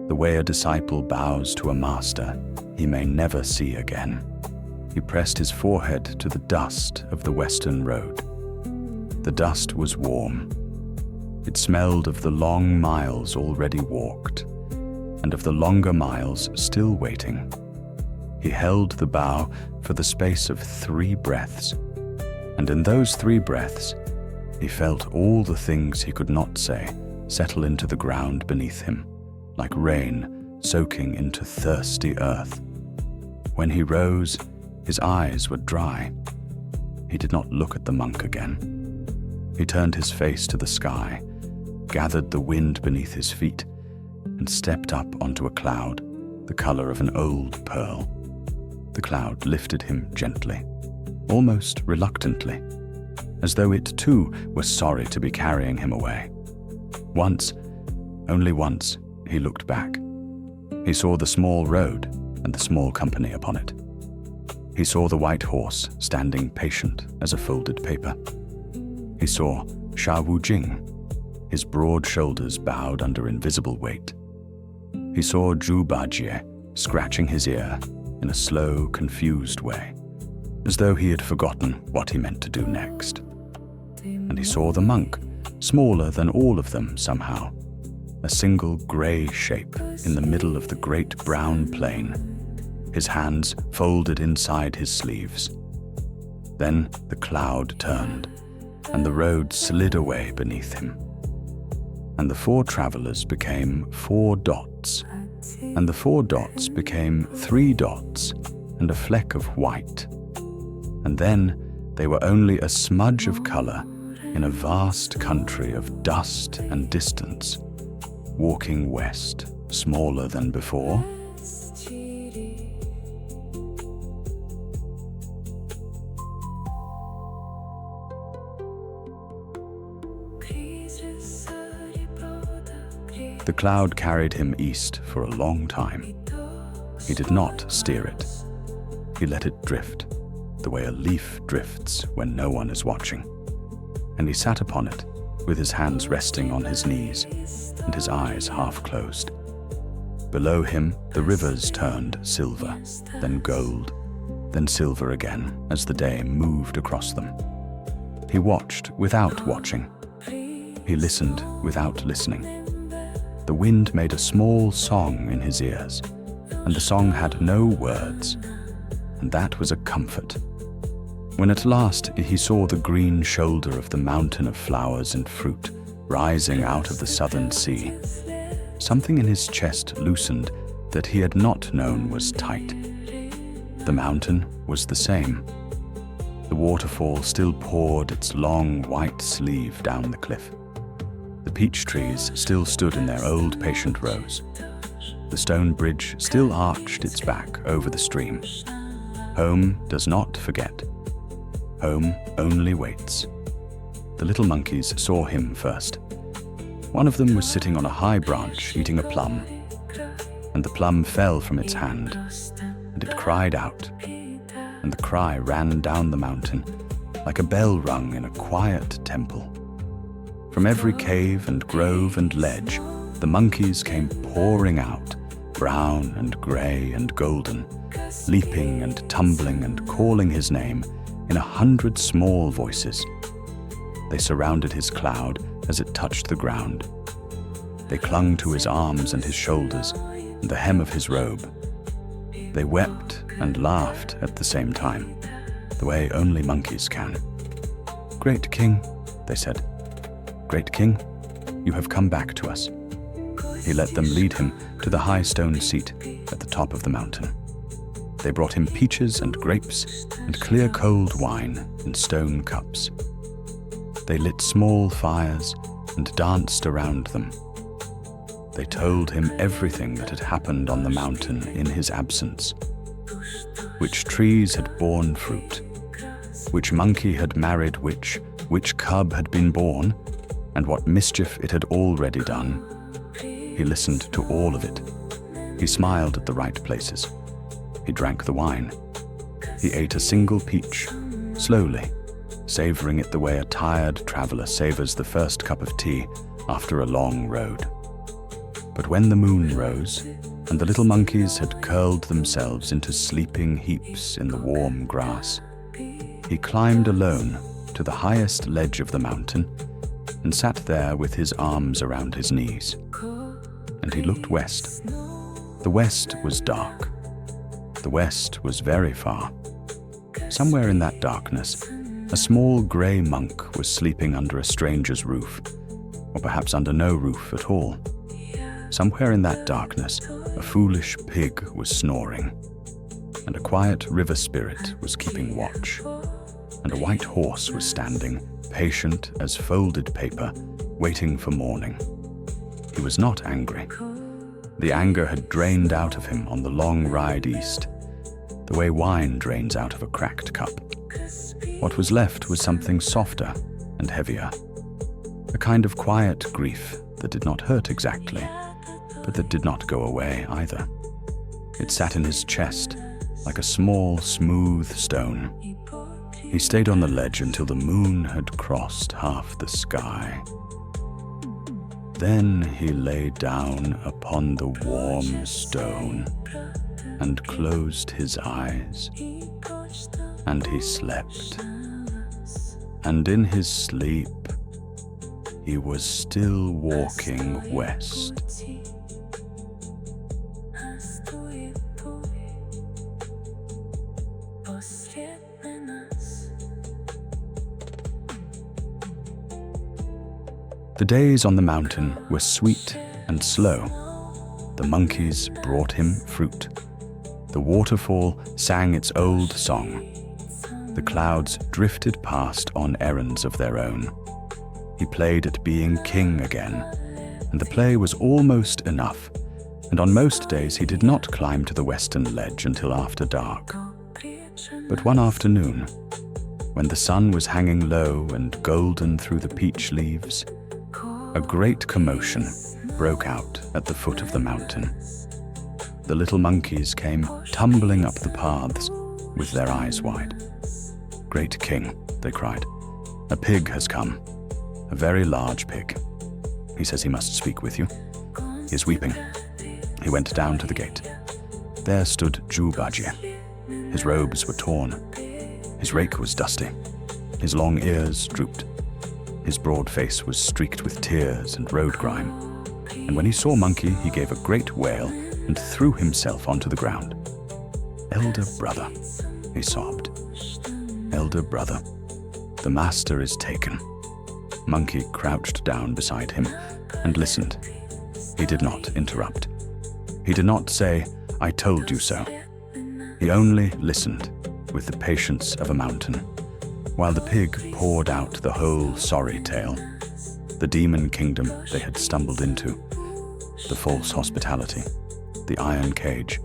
the way a disciple bows to a master he may never see again. He pressed his forehead to the dust of the western road. The dust was warm. It smelled of the long miles already walked, and of the longer miles still waiting. He held the bow for the space of 3 breaths, and in those 3 breaths, he felt all the things he could not say settle into the ground beneath him, like rain soaking into thirsty earth. When he rose, his eyes were dry. He did not look at the monk again. He turned his face to the sky, gathered the wind beneath his feet, and stepped up onto a cloud, the color of an old pearl. The cloud lifted him gently, almost reluctantly, as though it too was sorry to be carrying him away. Once, only once, he looked back. He saw the small road and the small company upon it. He saw the white horse standing patient as a folded paper. He saw Sha Wu Jing, his broad shoulders bowed under invisible weight. He saw Zhuba Jie scratching his ear in a slow, confused way, as though he had forgotten what he meant to do next. And he saw the monk, smaller than all of them somehow, a single grey shape in the middle of the great brown plain, his hands folded inside his sleeves. Then the cloud turned, and the road slid away beneath him. And the 4 travelers became 4 dots, and the 4 dots became 3 dots and a fleck of white. And then they were only a smudge of color in a vast country of dust and distance, walking west, smaller than before. The cloud carried him east for a long time. He did not steer it. He let it drift, the way a leaf drifts when no one is watching. And he sat upon it, with his hands resting on his knees and his eyes half closed. Below him, the rivers turned silver, then gold, then silver again as the day moved across them. He watched without watching. He listened without listening. The wind made a small song in his ears, and the song had no words, and that was a comfort. When at last he saw the green shoulder of the mountain of flowers and fruit rising out of the southern sea, something in his chest loosened that he had not known was tight. The mountain was the same. The waterfall still poured its long white sleeve down the cliff. The peach trees still stood in their old patient rows. The stone bridge still arched its back over the stream. Home does not forget. Home only waits. The little monkeys saw him first. One of them was sitting on a high branch eating a plum, and the plum fell from its hand, and it cried out, and the cry ran down the mountain like a bell rung in a quiet temple. From every cave and grove and ledge, the monkeys came pouring out, brown and grey and golden, leaping and tumbling and calling his name in 100 small voices. They surrounded his cloud as it touched the ground. They clung to his arms and his shoulders and the hem of his robe. They wept and laughed at the same time, the way only monkeys can. "Great King," they said, "Great King, you have come back to us." He let them lead him to the high stone seat at the top of the mountain. They brought him peaches and grapes and clear cold wine in stone cups. They lit small fires and danced around them. They told him everything that had happened on the mountain in his absence. Which trees had borne fruit, which monkey had married which cub had been born, and what mischief it had already done. He listened to all of it. He smiled at the right places. He drank the wine. He ate a single peach, slowly, savoring it the way a tired traveler savors the first cup of tea after a long road. But when the moon rose, and the little monkeys had curled themselves into sleeping heaps in the warm grass, he climbed alone to the highest ledge of the mountain and sat there with his arms around his knees. And he looked west. The west was dark. The west was very far. Somewhere in that darkness, a small grey monk was sleeping under a stranger's roof, or perhaps under no roof at all. Somewhere in that darkness, a foolish pig was snoring, and a quiet river spirit was keeping watch, and a white horse was standing, patient as folded paper, waiting for morning. He was not angry. The anger had drained out of him on the long ride east, the way wine drains out of a cracked cup. What was left was something softer and heavier, a kind of quiet grief that did not hurt exactly, but that did not go away either. It sat in his chest like a small, smooth stone. He stayed on the ledge until the moon had crossed half the sky. Then he lay down upon the warm stone and closed his eyes, and he slept. And in his sleep, he was still walking west. The days on the mountain were sweet and slow. The monkeys brought him fruit. The waterfall sang its old song. The clouds drifted past on errands of their own. He played at being king again, and the play was almost enough, and on most days he did not climb to the western ledge until after dark. But one afternoon, when the sun was hanging low and golden through the peach leaves, a great commotion broke out at the foot of the mountain. The little monkeys came tumbling up the paths with their eyes wide. "Great King," they cried, "a pig has come, a very large pig. He says he must speak with you. He is weeping." He went down to the gate. There stood Jubaji. His robes were torn. His rake was dusty. His long ears drooped. His broad face was streaked with tears and road grime. And when he saw Monkey, he gave a great wail and threw himself onto the ground. "Elder brother," he sobbed. "Elder brother, the master is taken." Monkey crouched down beside him and listened. He did not interrupt. He did not say, "I told you so." He only listened with the patience of a mountain, While the pig poured out the whole sorry tale, the demon kingdom they had stumbled into, the false hospitality, the iron cage,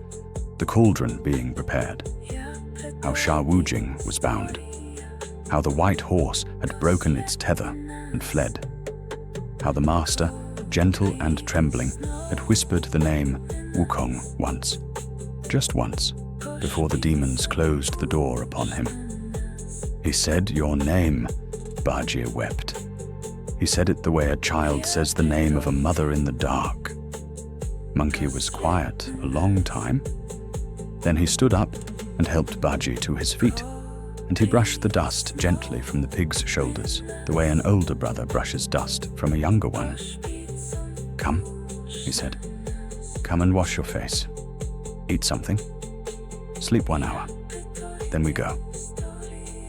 the cauldron being prepared, how Shah Wujing was bound, how the white horse had broken its tether and fled, how the master, gentle and trembling, had whispered the name Wukong once, just once, before the demons closed the door upon him. He said your name, Baji wept. He said it the way a child says the name of a mother in the dark. Monkey was quiet a long time. Then he stood up and helped Baji to his feet, and he brushed the dust gently from the pig's shoulders, the way an older brother brushes dust from a younger one. Come, he said. Come and wash your face. Eat something. Sleep 1 hour. Then we go.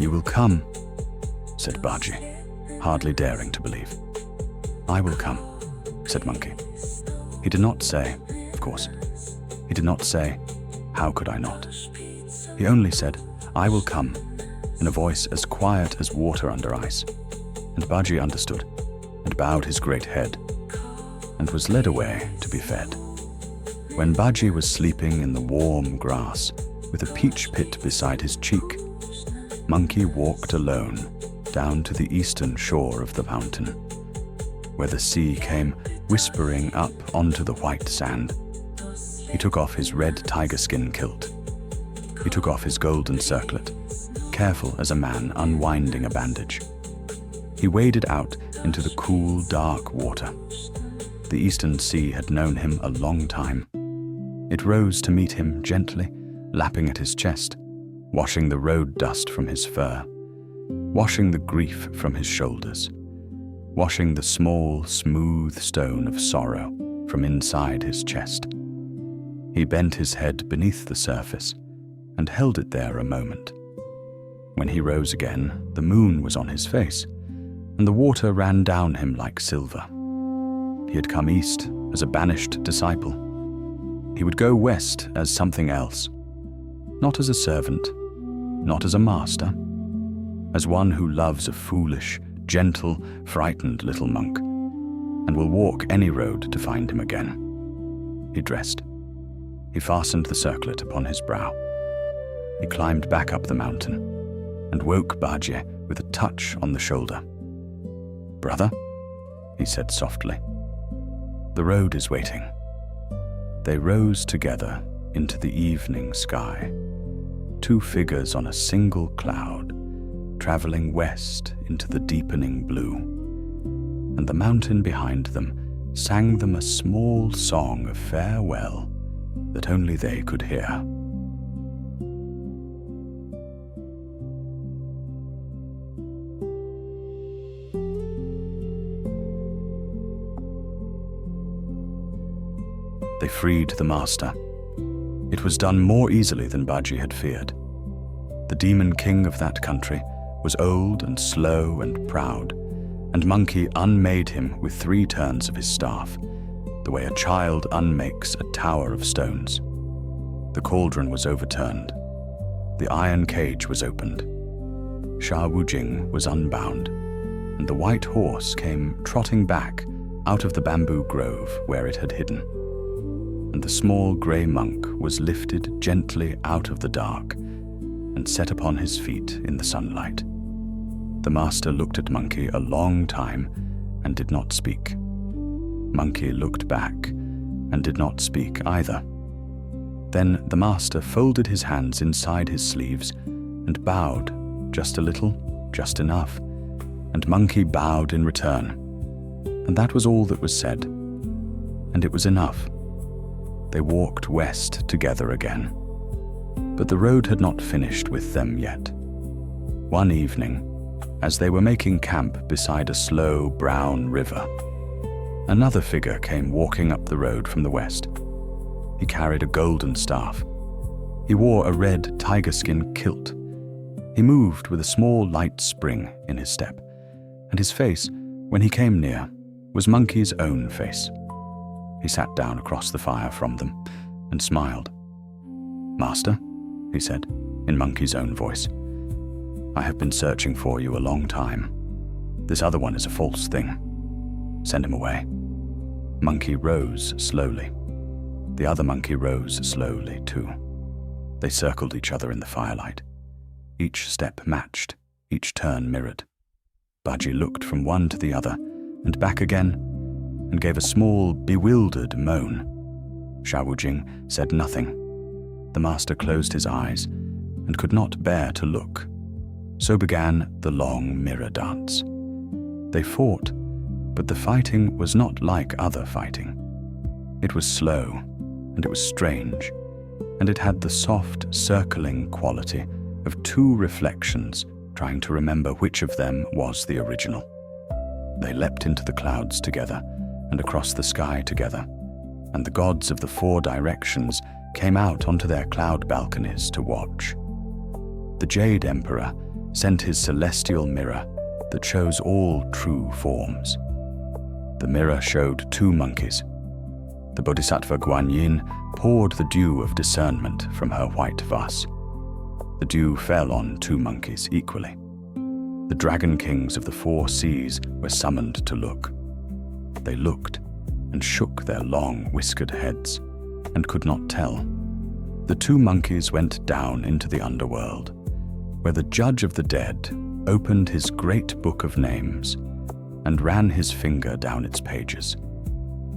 You will come, said Baji, hardly daring to believe. I will come, said Monkey. He did not say, of course. He did not say, how could I not? He only said, I will come, in a voice as quiet as water under ice. And Baji understood, and bowed his great head, and was led away to be fed. When Baji was sleeping in the warm grass, with a peach pit beside his cheek, Monkey walked alone down to the eastern shore of the mountain, where the sea came whispering up onto the white sand. He took off his red tiger skin kilt. He took off his golden circlet, careful as a man unwinding a bandage. He waded out into the cool, dark water. The eastern sea had known him a long time. It rose to meet him gently, lapping at his chest, washing the road dust from his fur, washing the grief from his shoulders, washing the small, smooth stone of sorrow from inside his chest. He bent his head beneath the surface and held it there a moment. When he rose again, the moon was on his face, and the water ran down him like silver. He had come east as a banished disciple. He would go west as something else, not as a servant, not as a master, as one who loves a foolish, gentle, frightened little monk, and will walk any road to find him again. He dressed. He fastened the circlet upon his brow. He climbed back up the mountain and woke Baji with a touch on the shoulder. Brother, he said softly, the road is waiting. They rose together into the evening sky, two figures on a single cloud, traveling west into the deepening blue, and the mountain behind them sang them a small song of farewell that only they could hear. They freed the master. It was done more easily than Baji had feared. The demon king of that country was old and slow and proud, and Monkey unmade him with 3 turns of his staff, the way a child unmakes a tower of stones. The cauldron was overturned. The iron cage was opened. Shah Wujing was unbound, and the white horse came trotting back out of the bamboo grove where it had hidden. And the small grey monk was lifted gently out of the dark and set upon his feet in the sunlight. The master looked at Monkey a long time and did not speak. Monkey looked back and did not speak either. Then the master folded his hands inside his sleeves and bowed just a little, just enough, and Monkey bowed in return. And that was all that was said, and it was enough. They walked west together again. But the road had not finished with them yet. One evening, as they were making camp beside a slow brown river, another figure came walking up the road from the west. He carried a golden staff. He wore a red tiger-skin kilt. He moved with a small light spring in his step, and his face, when he came near, was Monkey's own face. He sat down across the fire from them and smiled. Master, he said, in Monkey's own voice, I have been searching for you a long time. This other one is a false thing. Send him away." Monkey rose slowly. The other monkey rose slowly too. They circled each other in the firelight. Each step matched, each turn mirrored. Baji looked from one to the other and back again and gave a small, bewildered moan. Xiao Wujing said nothing. The master closed his eyes and could not bear to look. So began the long mirror dance. They fought, but the fighting was not like other fighting. It was slow, and it was strange, and it had the soft, circling quality of two reflections trying to remember which of them was the original. They leapt into the clouds together and across the sky together, and the gods of the four directions came out onto their cloud balconies to watch. The Jade Emperor sent his celestial mirror that shows all true forms. The mirror showed two monkeys. The Bodhisattva Guanyin poured the dew of discernment from her white vase. The dew fell on two monkeys equally. The dragon kings of the four seas were summoned to look. They looked and shook their long whiskered heads and could not tell. The two monkeys went down into the underworld, where the judge of the dead opened his great book of names and ran his finger down its pages.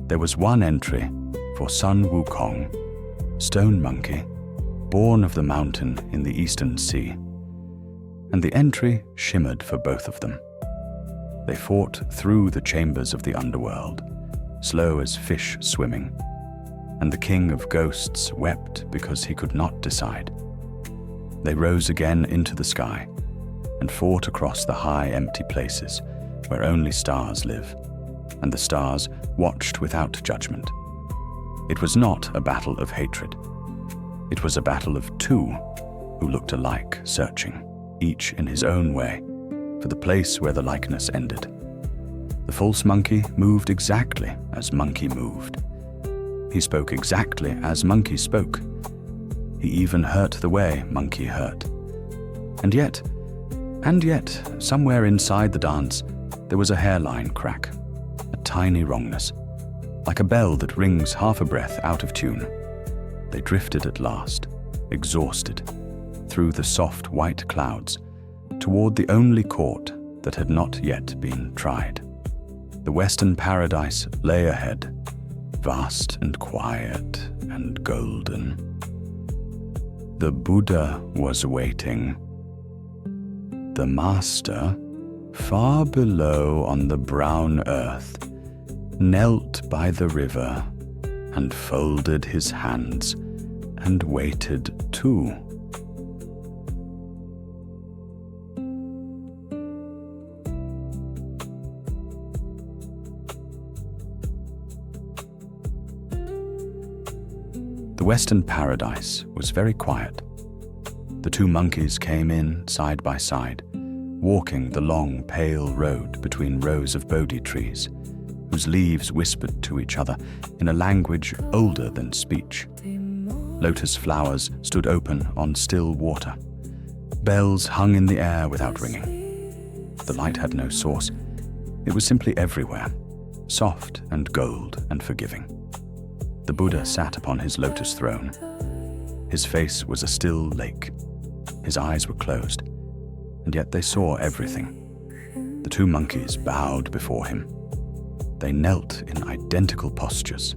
There was one entry for son Wukong, stone monkey, born of the mountain in the eastern sea, and the entry shimmered for both of them. They fought through the chambers of the underworld, slow as fish swimming, and the king of ghosts wept because he could not decide. They rose again into the sky and fought across the high empty places where only stars live, and the stars watched without judgment. It was not a battle of hatred. It was a battle of two who looked alike, searching, each in his own way, for the place where the likeness ended. The false monkey moved exactly as monkey moved. He spoke exactly as monkey spoke. He even hurt the way monkey hurt. And yet, somewhere inside the dance, there was a hairline crack, a tiny wrongness, like a bell that rings half a breath out of tune. They drifted at last, exhausted, through the soft white clouds, toward the only court that had not yet been tried. The Western paradise lay ahead, vast and quiet and golden. The Buddha was waiting. The master, far below on the brown earth, knelt by the river and folded his hands and waited too. The Western paradise was very quiet. The two monkeys came in side by side, walking the long, pale road between rows of Bodhi trees, whose leaves whispered to each other in a language older than speech. Lotus flowers stood open on still water. Bells hung in the air without ringing. The light had no source. It was simply everywhere, soft and gold and forgiving. The Buddha sat upon his lotus throne. His face was a still lake. His eyes were closed, and yet they saw everything. The two monkeys bowed before him. They knelt in identical postures.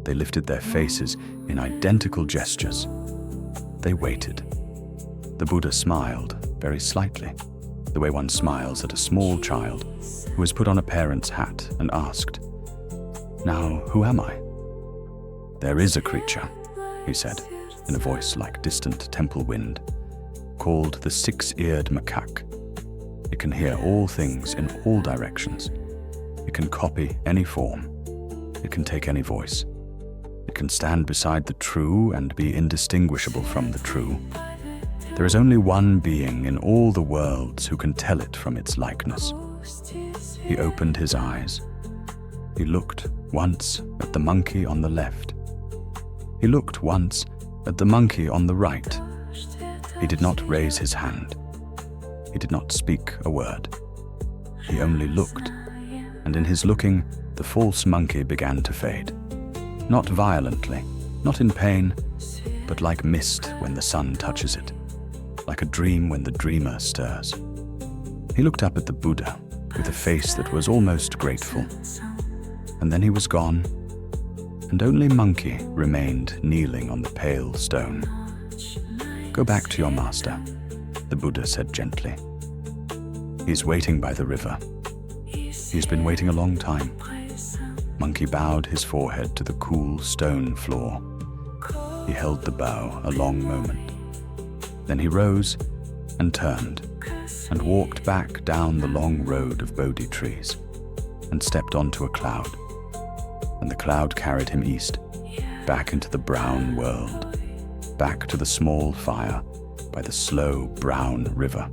They lifted their faces in identical gestures. They waited. The Buddha smiled very slightly, the way one smiles at a small child who has put on a parent's hat and asked, "Now, who am I?" "There is a creature," he said, in a voice like distant temple wind, "called the six-eared macaque. It can hear all things in all directions. It can copy any form. It can take any voice. It can stand beside the true and be indistinguishable from the true. There is only one being in all the worlds who can tell it from its likeness." He opened his eyes. He looked once at the monkey on the left. He looked once at the monkey on the right. He did not raise his hand. He did not speak a word. He only looked, and in his looking, the false monkey began to fade. Not violently, not in pain, but like mist when the sun touches it, like a dream when the dreamer stirs. He looked up at the Buddha with a face that was almost grateful, and then he was gone, and only Monkey remained kneeling on the pale stone. "Go back to your master," the Buddha said gently. "He's waiting by the river. He's been waiting a long time." Monkey bowed his forehead to the cool stone floor. He held the bow a long moment. Then he rose and turned and walked back down the long road of Bodhi trees and stepped onto a cloud. And the cloud carried him east, back into the brown world, back to the small fire by the slow brown river.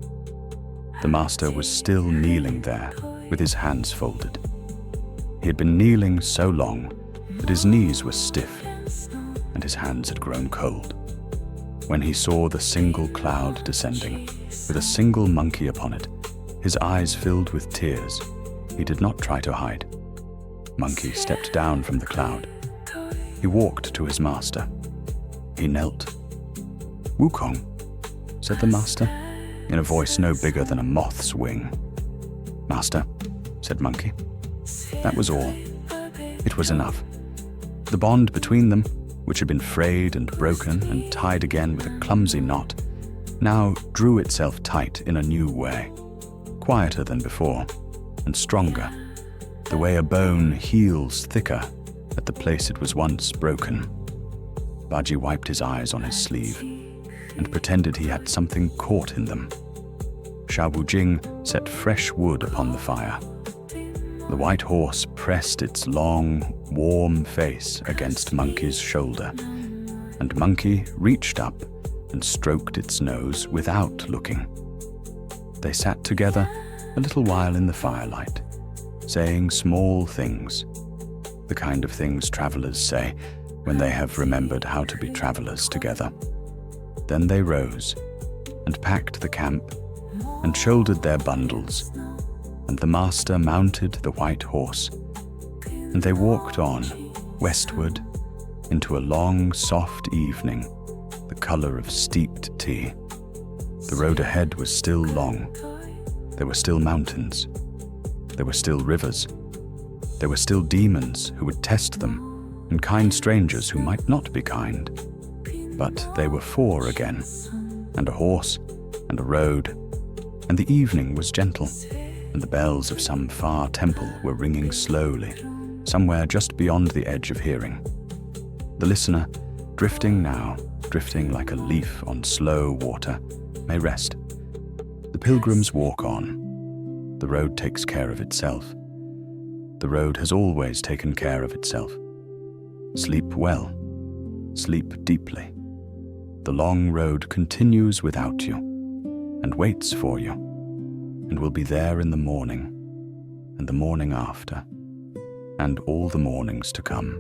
The master was still kneeling there with his hands folded. He had been kneeling so long that his knees were stiff and his hands had grown cold. When he saw the single cloud descending, with a single monkey upon it, his eyes filled with tears. He did not try to hide. Monkey stepped down from the cloud. He walked to his master. He knelt. "Wukong," said the master, in a voice no bigger than a moth's wing. "Master," said Monkey. That was all. It was enough. The bond between them, which had been frayed and broken and tied again with a clumsy knot, now drew itself tight in a new way, quieter than before, and stronger, the way a bone heals thicker at the place it was once broken. Baji wiped his eyes on his sleeve and pretended he had something caught in them. Wu Cheng'en set fresh wood upon the fire. The white horse pressed its long, warm face against Monkey's shoulder, and Monkey reached up and stroked its nose without looking. They sat together a little while in the firelight, saying small things, the kind of things travelers say when they have remembered how to be travelers together. Then they rose and packed the camp and shouldered their bundles, and the master mounted the white horse, and they walked on, westward, into a long, soft evening, the color of steeped tea. The road ahead was still long. There were still mountains. There were still rivers. There were still demons who would test them, and kind strangers who might not be kind. But they were four again, and a horse, and a road, and the evening was gentle, and the bells of some far temple were ringing slowly, somewhere just beyond the edge of hearing. The listener, drifting now, drifting like a leaf on slow water, may rest. The pilgrims walk on. The road takes care of itself. The road has always taken care of itself. Sleep well. Sleep deeply. The long road continues without you, and waits for you, and will be there in the morning, and the morning after, and all the mornings to come.